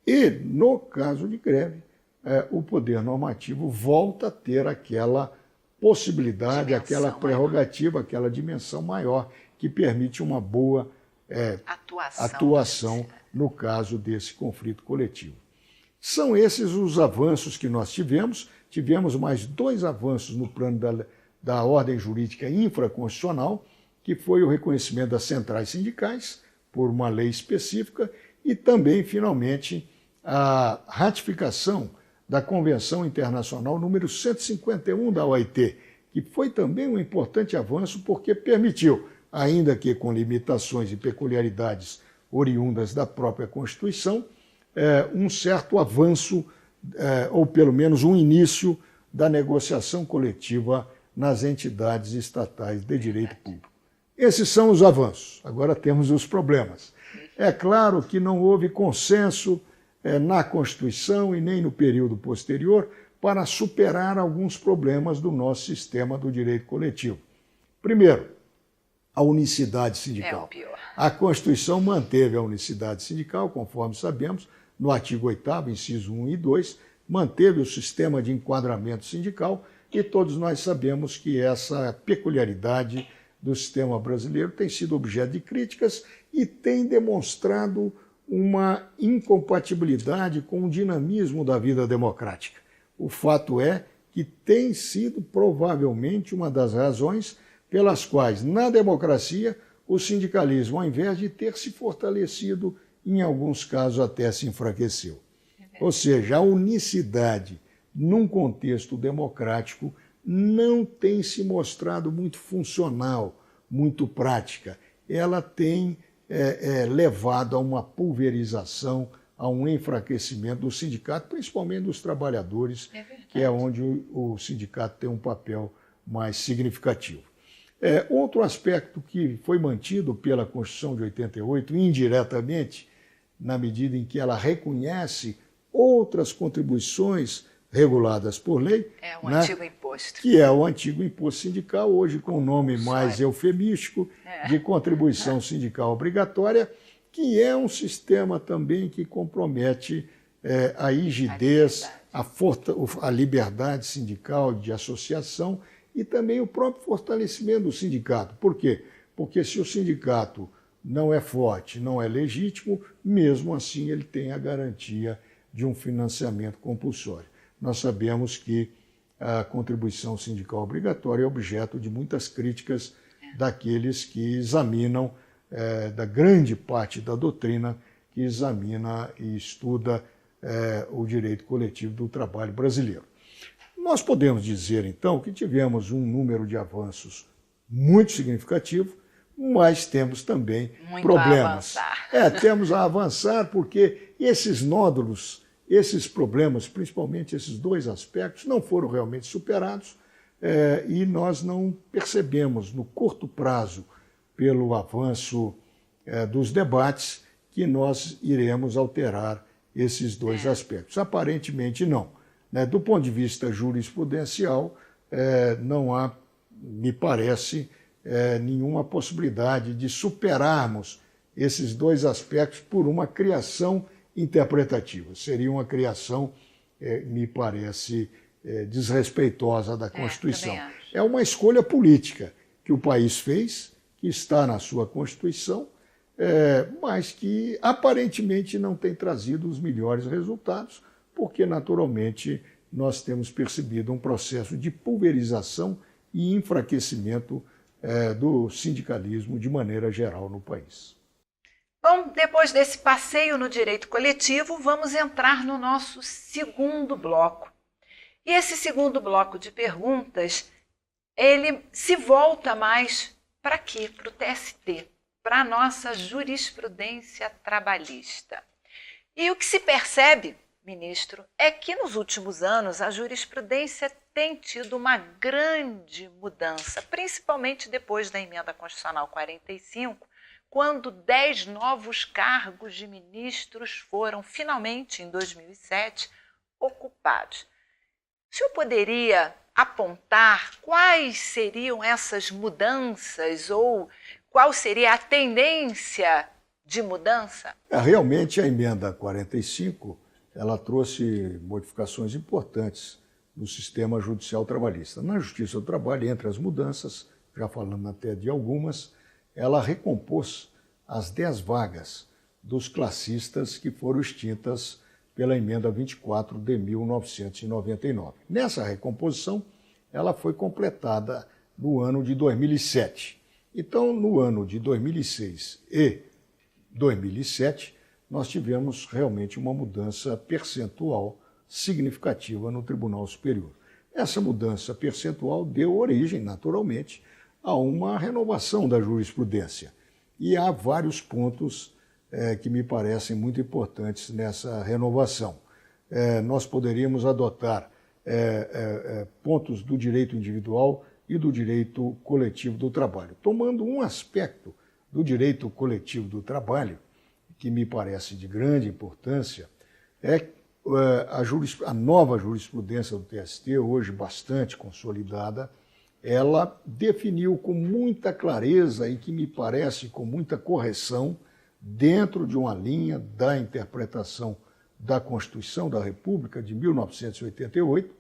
B: E, no caso de greve, o poder normativo volta a ter aquela possibilidade, aquela prerrogativa, aquela dimensão maior que permite uma boa atuação no caso desse conflito coletivo. São esses os avanços que nós tivemos. Tivemos mais 2 avanços no plano da ordem jurídica infraconstitucional, que foi o reconhecimento das centrais sindicais por uma lei específica e também, finalmente, a ratificação da Convenção Internacional número 151 da OIT, que foi também um importante avanço porque permitiu, ainda que com limitações e peculiaridades oriundas da própria Constituição, um certo avanço, ou pelo menos um início da negociação coletiva nas entidades estatais de direito público. Esses são os avanços. Agora temos os problemas. É claro que não houve consenso na Constituição e nem no período posterior para superar alguns problemas do nosso sistema do direito coletivo. Primeiro, a unicidade sindical. A Constituição manteve a unicidade sindical, conforme sabemos, no artigo 8º, inciso 1 e 2, manteve o sistema de enquadramento sindical e todos nós sabemos que essa peculiaridade do sistema brasileiro tem sido objeto de críticas e tem demonstrado uma incompatibilidade com o dinamismo da vida democrática. O fato é que tem sido provavelmente uma das razões pelas quais, na democracia, o sindicalismo, ao invés de ter se fortalecido em alguns casos até se enfraqueceu. Ou seja, a unicidade num contexto democrático não tem se mostrado muito funcional, muito prática. Ela tem levado a uma pulverização, a um enfraquecimento do sindicato, principalmente dos trabalhadores, que é onde o sindicato tem um papel mais significativo. Outro aspecto que foi mantido pela Constituição de 88, indiretamente, na medida em que ela reconhece outras contribuições reguladas por lei.
A: É o antigo imposto.
B: Que é o antigo imposto sindical, hoje com o nome mais eufemístico de contribuição sindical obrigatória, que é um sistema também que compromete a rigidez, a liberdade sindical de associação e também o próprio fortalecimento do sindicato. Por quê? Porque se o sindicato não é forte, não é legítimo, mesmo assim ele tem a garantia de um financiamento compulsório. Nós sabemos que a contribuição sindical obrigatória é objeto de muitas críticas daqueles que examinam, da grande parte da doutrina que examina e estuda o direito coletivo do trabalho brasileiro. Nós podemos dizer, então, que tivemos um número de avanços muito significativo, mas temos também problemas. Temos a avançar porque esses nódulos, esses problemas, principalmente esses dois aspectos, não foram realmente superados e nós não percebemos no curto prazo, pelo avanço dos debates, que nós iremos alterar esses dois aspectos. Aparentemente não. Do ponto de vista jurisprudencial, não há, me parece, nenhuma possibilidade de superarmos esses dois aspectos por uma criação interpretativa. Seria uma criação, me parece, desrespeitosa da Constituição. É uma escolha política que o país fez, que está na sua Constituição, mas que aparentemente não tem trazido os melhores resultados, porque naturalmente nós temos percebido um processo de pulverização e enfraquecimento do sindicalismo de maneira geral no país.
A: Bom, depois desse passeio no direito coletivo, vamos entrar no nosso segundo bloco. E esse segundo bloco de perguntas, ele se volta mais para quê? Para o TST, para a nossa jurisprudência trabalhista. E o que se percebe, ministro, é que nos últimos anos a jurisprudência tem tido uma grande mudança, principalmente depois da Emenda Constitucional 45, quando 10 novos cargos de ministros foram finalmente, em 2007, ocupados. O senhor poderia apontar quais seriam essas mudanças ou qual seria a tendência de mudança?
B: Realmente a Emenda 45 ela trouxe modificações importantes no sistema judicial trabalhista. Na Justiça do Trabalho, entre as mudanças, já falando até de algumas, ela recompôs as 10 vagas dos classistas que foram extintas pela Emenda 24 de 1999. Nessa recomposição, ela foi completada no ano de 2007. Então, no ano de 2006 e 2007, nós tivemos realmente uma mudança percentual significativa no Tribunal Superior. Essa mudança percentual deu origem, naturalmente, a uma renovação da jurisprudência. E há vários pontos que me parecem muito importantes nessa renovação. Nós poderíamos adotar pontos do direito individual e do direito coletivo do trabalho. Tomando um aspecto do direito coletivo do trabalho, que me parece de grande importância, é a nova jurisprudência do TST, hoje bastante consolidada, ela definiu com muita clareza e que me parece com muita correção, dentro de uma linha da interpretação da Constituição da República de 1988,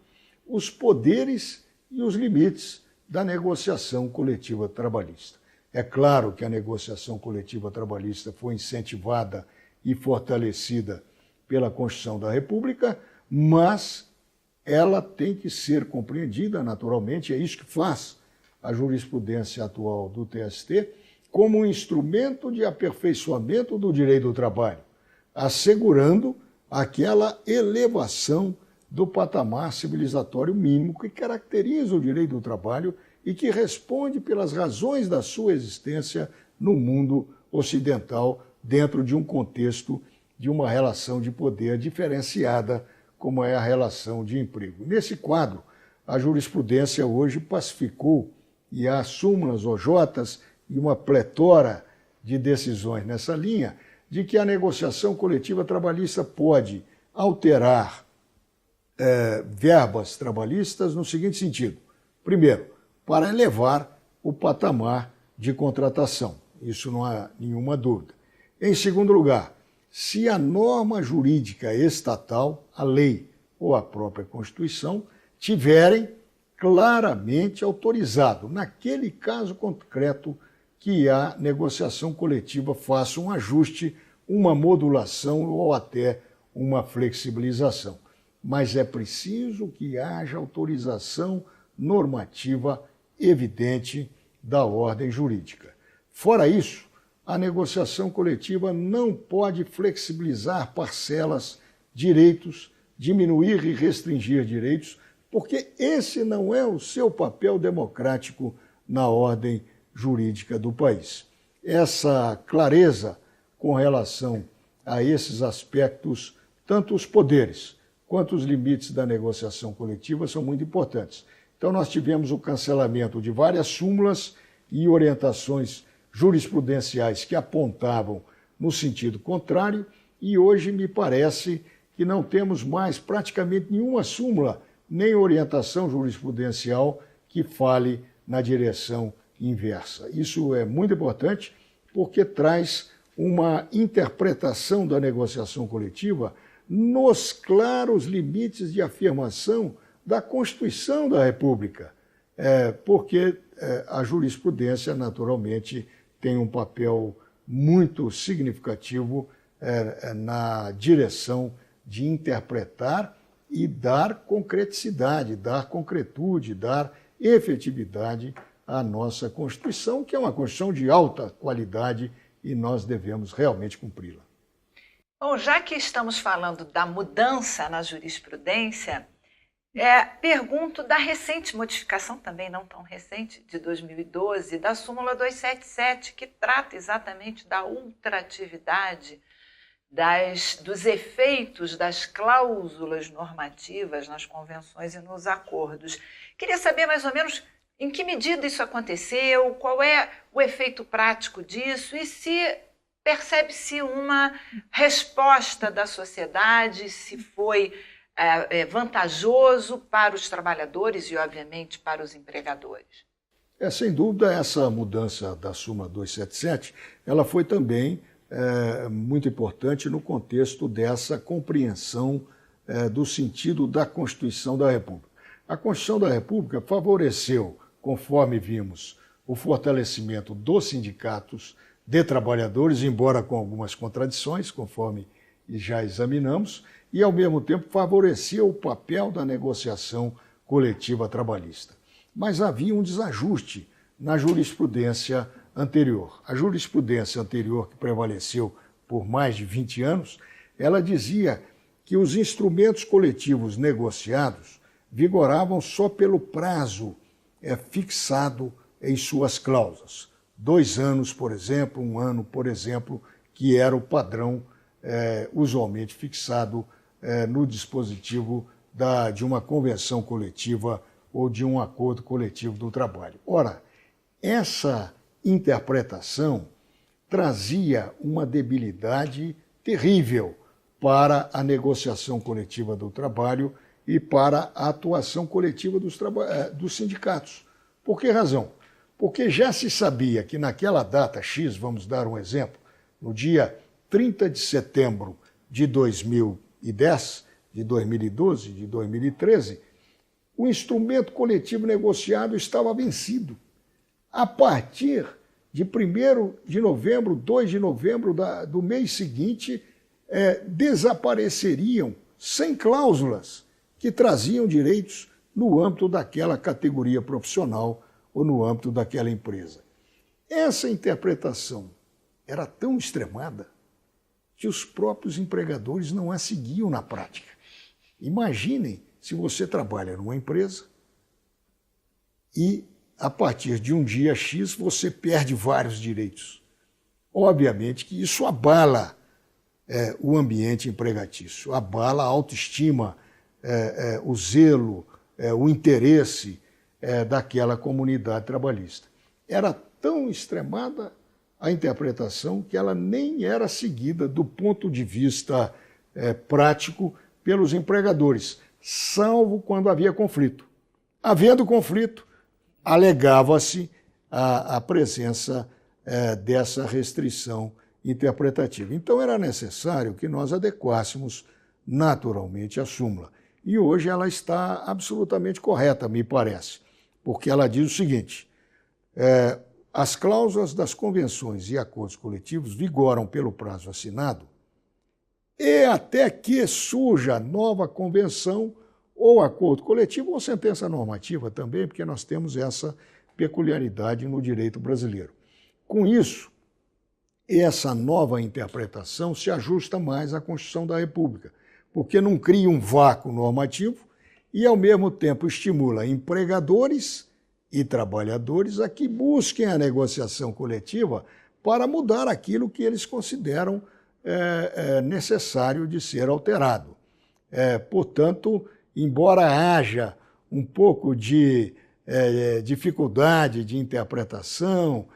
B: os poderes e os limites da negociação coletiva trabalhista. É claro que a negociação coletiva trabalhista foi incentivada e fortalecida pela Constituição da República, mas ela tem que ser compreendida naturalmente, é isso que faz a jurisprudência atual do TST, como um instrumento de aperfeiçoamento do direito do trabalho, assegurando aquela elevação do patamar civilizatório mínimo que caracteriza o direito do trabalho e que responde pelas razões da sua existência no mundo ocidental, dentro de um contexto de uma relação de poder diferenciada, como é a relação de emprego. Nesse quadro, a jurisprudência hoje pacificou, e há súmulas OJs e uma pletora de decisões nessa linha, de que a negociação coletiva trabalhista pode alterar verbas trabalhistas no seguinte sentido. Primeiro, para elevar o patamar de contratação. Isso não há nenhuma dúvida. Em segundo lugar, se a norma jurídica estatal, a lei ou a própria Constituição, tiverem claramente autorizado, naquele caso concreto, que a negociação coletiva faça um ajuste, uma modulação ou até uma flexibilização. Mas é preciso que haja autorização normativa evidente da ordem jurídica. Fora isso, a negociação coletiva não pode flexibilizar parcelas, direitos, diminuir e restringir direitos, porque esse não é o seu papel democrático na ordem jurídica do país. Essa clareza com relação a esses aspectos, tanto os poderes quanto os limites da negociação coletiva são muito importantes. Então nós tivemos o cancelamento de várias súmulas e orientações jurisprudenciais que apontavam no sentido contrário, e hoje me parece que não temos mais praticamente nenhuma súmula nem orientação jurisprudencial que fale na direção inversa. Isso é muito importante porque traz uma interpretação da negociação coletiva nos claros limites de afirmação da Constituição da República, porque a jurisprudência, naturalmente, tem um papel muito significativo na direção de interpretar e dar concreticidade, dar concretude, dar efetividade à nossa Constituição, que é uma Constituição de alta qualidade e nós devemos realmente cumpri-la.
A: Bom, já que estamos falando da mudança na jurisprudência, pergunto da recente modificação, também não tão recente, de 2012, da súmula 277, que trata exatamente da ultratividade, dos efeitos das cláusulas normativas nas convenções e nos acordos. Queria saber mais ou menos em que medida isso aconteceu, qual é o efeito prático disso e se percebe-se uma resposta da sociedade, se foi vantajoso para os trabalhadores e, obviamente, para os empregadores.
B: Sem dúvida, essa mudança da súmula 277, ela foi também muito importante no contexto dessa compreensão do sentido da Constituição da República. A Constituição da República favoreceu, conforme vimos, o fortalecimento dos sindicatos de trabalhadores, embora com algumas contradições, conforme já examinamos, e, ao mesmo tempo, favorecia o papel da negociação coletiva trabalhista. Mas havia um desajuste na jurisprudência anterior. A jurisprudência anterior, que prevaleceu por mais de 20 anos, ela dizia que os instrumentos coletivos negociados vigoravam só pelo prazo fixado em suas cláusulas. 2 anos, por exemplo, 1 ano, por exemplo, que era o padrão usualmente fixado no dispositivo de uma convenção coletiva ou de um acordo coletivo do trabalho. Ora, essa interpretação trazia uma debilidade terrível para a negociação coletiva do trabalho e para a atuação coletiva dos sindicatos. Por que razão? Porque já se sabia que naquela data X, vamos dar um exemplo, no dia 30 de setembro de 2010, de 2012, de 2013, o instrumento coletivo negociado estava vencido. A partir de 1º de novembro, 2 de novembro do mês seguinte, desapareceriam 100 cláusulas que traziam direitos no âmbito daquela categoria profissional ou no âmbito daquela empresa. Essa interpretação era tão extremada que os próprios empregadores não a seguiam na prática. Imaginem se você trabalha numa empresa e, a partir de um dia X, você perde vários direitos. Obviamente que isso abala o ambiente empregatício, abala a autoestima, o zelo, o interesse daquela comunidade trabalhista. Era tão extremada a interpretação que ela nem era seguida do ponto de vista prático pelos empregadores, salvo quando havia conflito. Havendo conflito, alegava-se a presença dessa restrição interpretativa. Então era necessário que nós adequássemos naturalmente a súmula. E hoje ela está absolutamente correta, me parece, porque ela diz o seguinte: as cláusulas das convenções e acordos coletivos vigoram pelo prazo assinado e até que surja nova convenção ou acordo coletivo ou sentença normativa também, porque nós temos essa peculiaridade no direito brasileiro. Com isso, essa nova interpretação se ajusta mais à Constituição da República, porque não cria um vácuo normativo e, ao mesmo tempo, estimula empregadores e trabalhadores a que busquem a negociação coletiva para mudar aquilo que eles consideram necessário de ser alterado. Portanto, embora haja um pouco de dificuldade de interpretação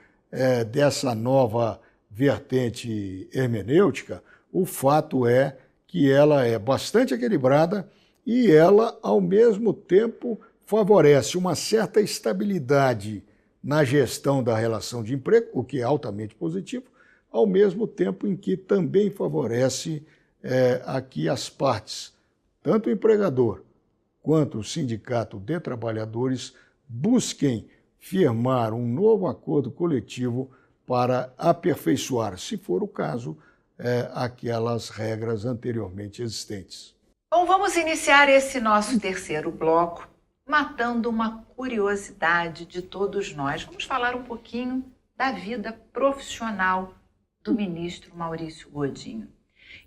B: dessa nova vertente hermenêutica, o fato é que ela é bastante equilibrada e ela, ao mesmo tempo, favorece uma certa estabilidade na gestão da relação de emprego, o que é altamente positivo, ao mesmo tempo em que também favorece a que as partes, tanto o empregador quanto o sindicato de trabalhadores, busquem firmar um novo acordo coletivo para aperfeiçoar, se for o caso, aquelas regras anteriormente existentes.
A: Bom, vamos iniciar esse nosso terceiro bloco matando uma curiosidade de todos nós. Vamos falar um pouquinho da vida profissional do ministro Maurício Godinho.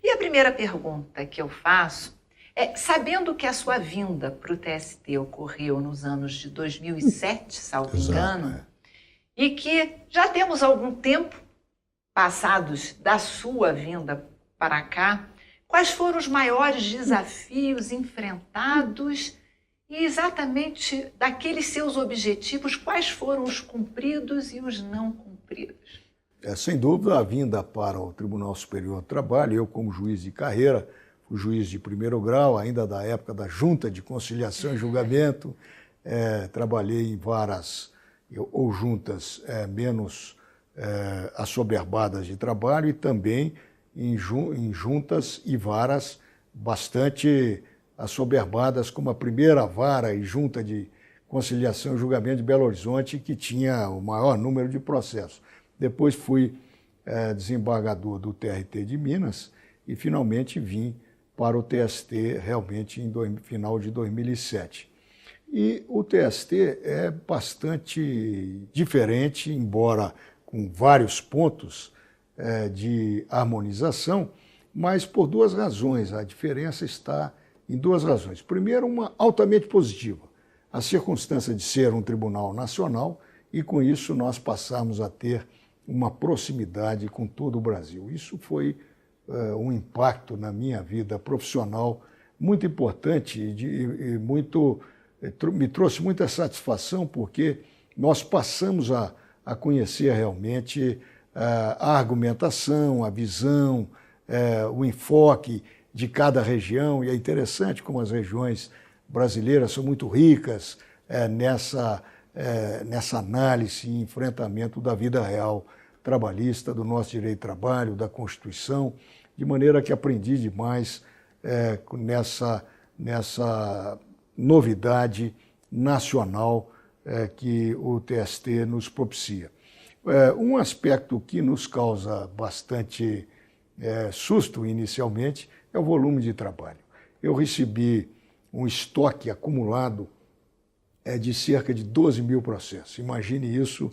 A: E a primeira pergunta que eu faço é, sabendo que a sua vinda para o TST ocorreu nos anos de 2007, salvo engano, e que já temos algum tempo passados da sua vinda para cá, quais foram os maiores desafios enfrentados e exatamente daqueles seus objetivos, quais foram os cumpridos e os não cumpridos?
B: Sem dúvida, a vinda para o Tribunal Superior do Trabalho, eu como juiz de carreira, fui juiz de primeiro grau, ainda da época da Junta de Conciliação e Julgamento, trabalhei em varas ou juntas menos assoberbadas de trabalho e também em juntas e varas bastante assoberbadas, como a primeira vara e junta de conciliação e julgamento de Belo Horizonte, que tinha o maior número de processos. Depois fui desembargador do TRT de Minas e finalmente vim para o TST realmente em final de 2007. E o TST é bastante diferente, embora com vários pontos de harmonização, mas por duas razões. A diferença está em duas razões. Primeiro, uma altamente positiva, a circunstância de ser um tribunal nacional e, com isso, nós passamos a ter uma proximidade com todo o Brasil. Isso foi um impacto na minha vida profissional muito importante e me trouxe muita satisfação, porque nós passamos a conhecer realmente a argumentação, a visão, o enfoque de cada região, e é interessante como as regiões brasileiras são muito ricas nessa análise e enfrentamento da vida real trabalhista, do nosso direito de trabalho, da Constituição, de maneira que aprendi demais nessa novidade nacional que o TST nos propicia. Um aspecto que nos causa bastante susto inicialmente é o volume de trabalho. Eu recebi um estoque acumulado de cerca de 12 mil processos. Imagine isso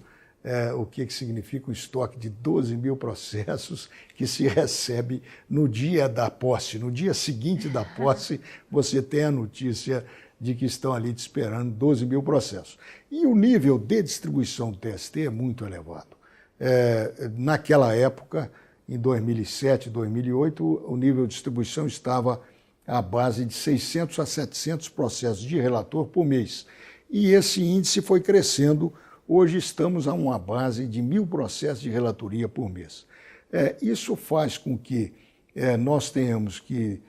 B: o que significa um estoque de 12 mil processos que se recebe no dia da posse. No dia seguinte da posse, você tem a notícia de que estão ali te esperando 12 mil processos. E o nível de distribuição do TST é muito elevado. Naquela época, em 2007, 2008, o nível de distribuição estava à base de 600 a 700 processos de relator por mês. E esse índice foi crescendo. Hoje estamos a uma base de 1.000 processos de relatoria por mês. Isso faz com que nós tenhamos que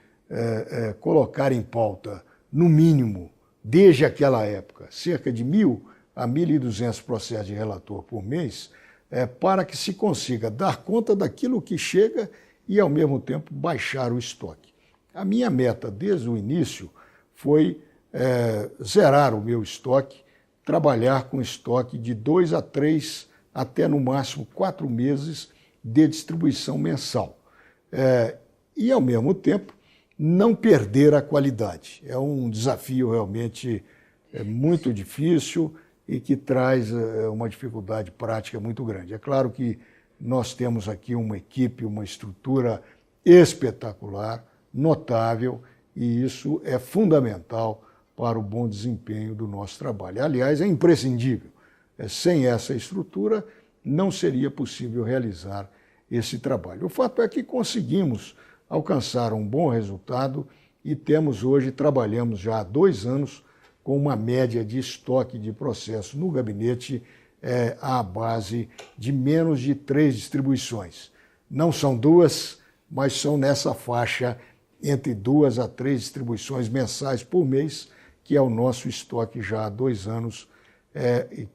B: colocar em pauta, no mínimo, desde aquela época, cerca de 1.000 a 1.200 processos de relator por mês, para que se consiga dar conta daquilo que chega e, ao mesmo tempo, baixar o estoque. A minha meta, desde o início, foi zerar o meu estoque, trabalhar com estoque de 2 a 3, até no máximo 4 meses de distribuição mensal. E, ao mesmo tempo, não perder a qualidade. É um desafio realmente muito difícil e que traz uma dificuldade prática muito grande. É claro que nós temos aqui uma equipe, uma estrutura espetacular, notável, e isso é fundamental para o bom desempenho do nosso trabalho. Aliás, é imprescindível. Sem essa estrutura, não seria possível realizar esse trabalho. O fato é que conseguimos alcançar um bom resultado e trabalhamos já há 2 anos com uma média de estoque de processo no gabinete à base de menos de 3 distribuições. Não são 2, mas são nessa faixa entre 2 a 3 distribuições mensais por mês, que é o nosso estoque já há 2 anos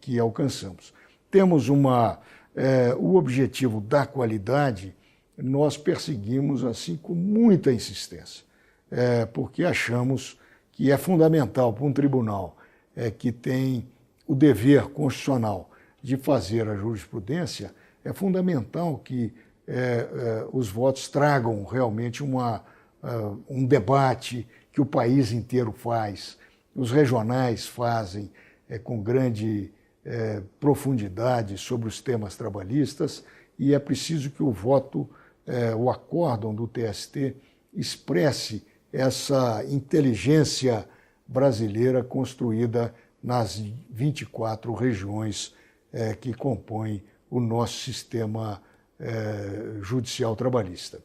B: que alcançamos. Temos o objetivo da qualidade, nós perseguimos assim com muita insistência, porque achamos que é fundamental para um tribunal que tem o dever constitucional de fazer a jurisprudência, é fundamental que os votos tragam realmente um debate que o país inteiro faz, os regionais fazem com grande profundidade sobre os temas trabalhistas, e é preciso que o voto, o acórdão do TST, expresse essa inteligência brasileira construída nas 24 regiões que compõem o nosso sistema judicial trabalhista.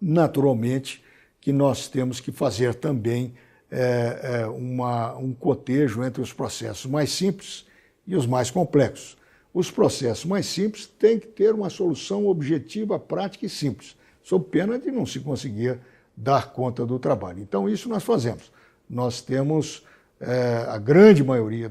B: Naturalmente que nós temos que fazer também um cotejo entre os processos mais simples e os mais complexos. Os processos mais simples têm que ter uma solução objetiva, prática e simples, sob pena de não se conseguir dar conta do trabalho. Então, isso nós fazemos. Nós temos a grande maioria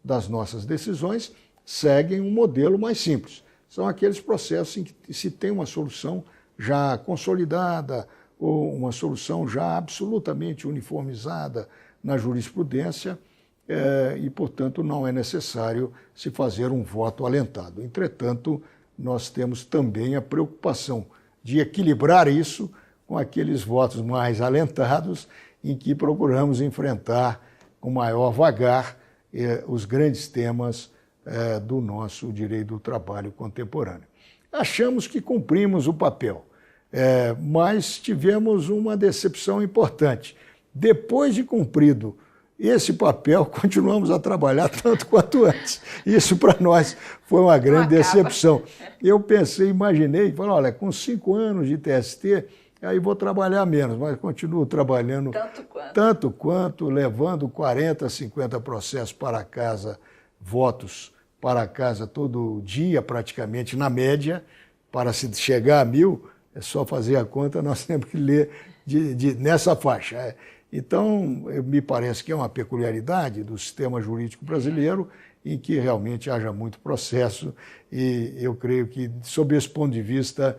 B: das nossas decisões seguem um modelo mais simples. São aqueles processos em que se tem uma solução já consolidada ou uma solução já absolutamente uniformizada na jurisprudência e, portanto, não é necessário se fazer um voto alentado. Entretanto, nós temos também a preocupação de equilibrar isso com aqueles votos mais alentados em que procuramos enfrentar com maior vagar os grandes temas do nosso direito do trabalho contemporâneo. Achamos que cumprimos o papel, mas tivemos uma decepção importante. Depois de cumprido esse papel, continuamos a trabalhar tanto quanto antes. Isso para nós foi uma grande decepção. Eu imaginei, falei, olha, com 5 anos de TST, aí vou trabalhar menos, mas continuo trabalhando tanto quanto, levando 40, 50 processos para casa, votos para casa todo dia, praticamente, na média. Para se chegar a 1.000, é só fazer a conta, nós temos que ler nessa faixa. Então, me parece que é uma peculiaridade do sistema jurídico brasileiro em que realmente haja muito processo e eu creio que, sob esse ponto de vista,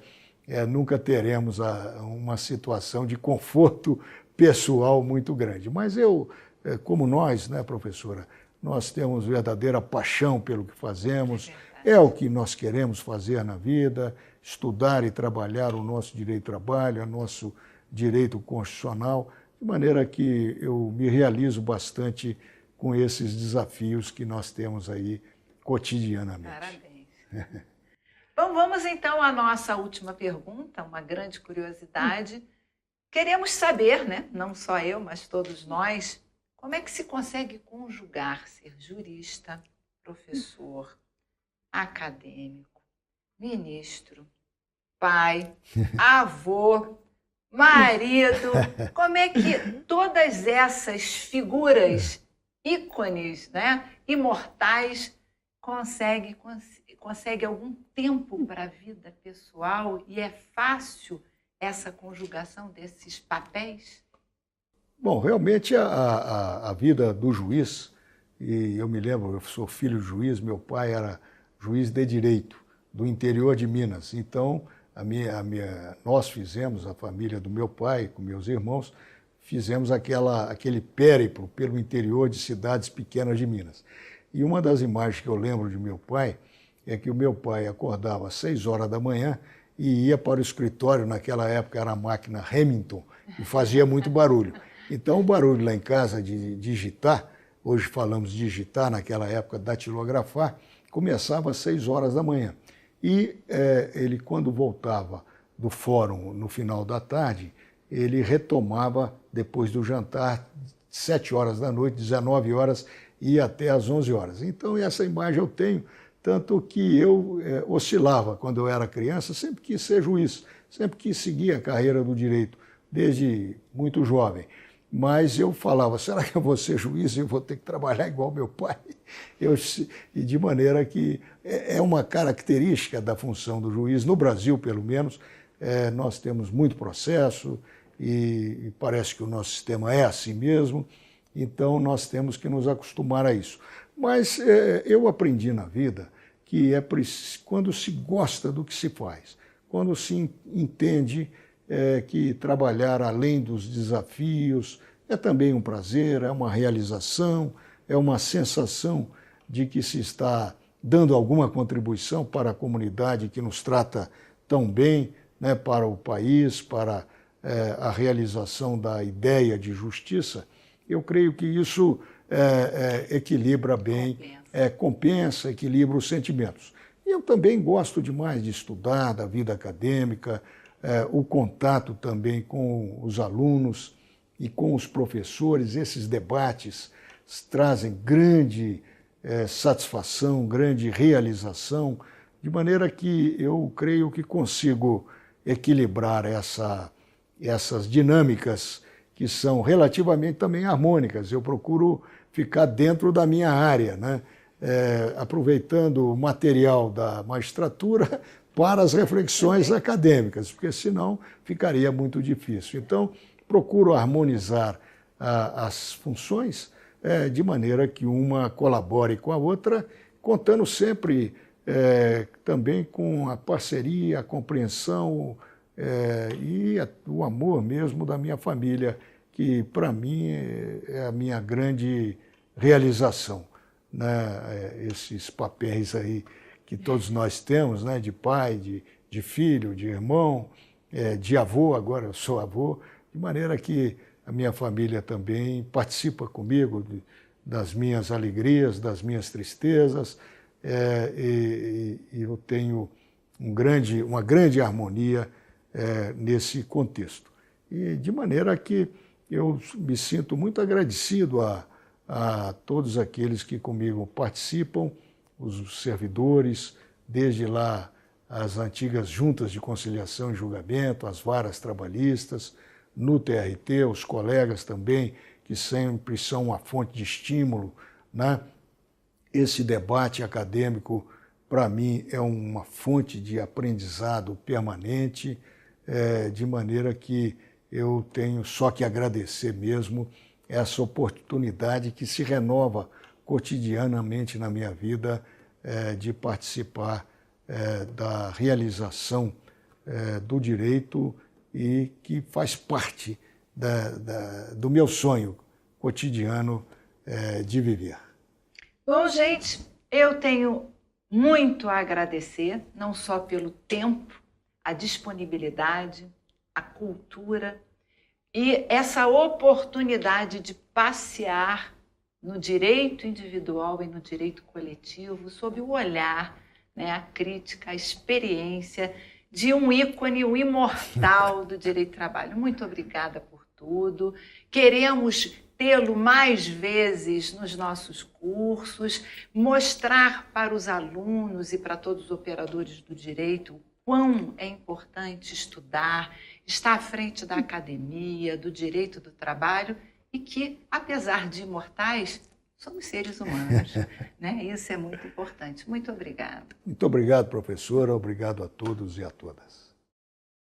B: nunca teremos uma situação de conforto pessoal muito grande. Mas como nós, né, professora, nós temos verdadeira paixão pelo que fazemos, é o que nós queremos fazer na vida, estudar e trabalhar o nosso direito do trabalho, o nosso direito constitucional, de maneira que eu me realizo bastante com esses desafios que nós temos aí cotidianamente.
A: Parabéns. Bom, vamos então à nossa última pergunta, uma grande curiosidade. Queremos saber, né, não só eu, mas todos nós, como é que se consegue conjugar ser jurista, professor, acadêmico, ministro, pai, avô, marido? Como é que todas essas figuras, ícones, né, imortais, consegue algum tempo para a vida pessoal e é fácil essa conjugação desses papéis?
B: Bom, realmente a vida do juiz, e eu me lembro, eu sou filho de juiz, meu pai era juiz de direito do interior de Minas. Então, nós fizemos, a família do meu pai, com meus irmãos, fizemos aquele périplo pelo interior de cidades pequenas de Minas. E uma das imagens que eu lembro de meu pai é que o meu pai acordava às 6 horas da manhã e ia para o escritório, naquela época era a máquina Remington, e fazia muito barulho. Então o barulho lá em casa de digitar, hoje falamos digitar, naquela época datilografar, começava às 6 horas da manhã. E ele, quando voltava do fórum no final da tarde, ele retomava depois do jantar, 7 horas da noite, 19 horas, e até às 11 horas. Então essa imagem eu tenho, tanto que eu oscilava quando eu era criança, sempre quis ser juiz, sempre quis seguir a carreira do direito, desde muito jovem. Mas eu falava, será que eu vou ser juiz e eu vou ter que trabalhar igual meu pai? E de maneira que é uma característica da função do juiz, no Brasil pelo menos, nós temos muito processo e parece que o nosso sistema é assim mesmo, então nós temos que nos acostumar a isso. Mas eu aprendi na vida que quando se gosta do que se faz, quando se entende que trabalhar além dos desafios é também um prazer, é uma realização, é uma sensação de que se está dando alguma contribuição para a comunidade que nos trata tão bem, né, para o país, para a realização da ideia de justiça. Eu creio que isso equilibra bem, compensa, equilibra os sentimentos. E eu também gosto demais de estudar, da vida acadêmica, o contato também com os alunos e com os professores. Esses debates trazem grande satisfação, grande realização, de maneira que eu creio que consigo equilibrar essas dinâmicas que são relativamente também harmônicas. Eu procuro ficar dentro da minha área, né? Aproveitando o material da magistratura para as reflexões acadêmicas, porque senão ficaria muito difícil. Então, procuro harmonizar as funções de maneira que uma colabore com a outra, contando sempre também com a parceria, a compreensão e o amor mesmo da minha família, que para mim é a minha grande realização, né? Esses papéis aí que todos nós temos, né? De pai, de filho, de irmão, de avô, agora eu sou avô, de maneira que a minha família também participa comigo das minhas alegrias, das minhas tristezas, e eu tenho uma grande harmonia nesse contexto. E de maneira que eu me sinto muito agradecido a todos aqueles que comigo participam, os servidores, desde lá as antigas juntas de conciliação e julgamento, as varas trabalhistas, no TRT, os colegas também, que sempre são uma fonte de estímulo, né? Esse debate acadêmico, para mim, é uma fonte de aprendizado permanente, de maneira que eu tenho só que agradecer mesmo essa oportunidade que se renova cotidianamente na minha vida de participar da realização do direito e que faz parte do meu sonho cotidiano de viver.
A: Bom, gente, eu tenho muito a agradecer, não só pelo tempo, a disponibilidade, a cultura e essa oportunidade de passear no direito individual e no direito coletivo, sob o olhar, né, a crítica, a experiência de um ícone, o imortal do direito do trabalho. Muito obrigada por tudo. Queremos tê-lo mais vezes nos nossos cursos, mostrar para os alunos e para todos os operadores do direito o quão é importante estudar, estar à frente da academia, do direito do trabalho, e que, apesar de imortais, somos seres humanos, né? Isso é muito importante. Muito obrigada.
B: Muito obrigado, professora. Obrigado a todos e a todas.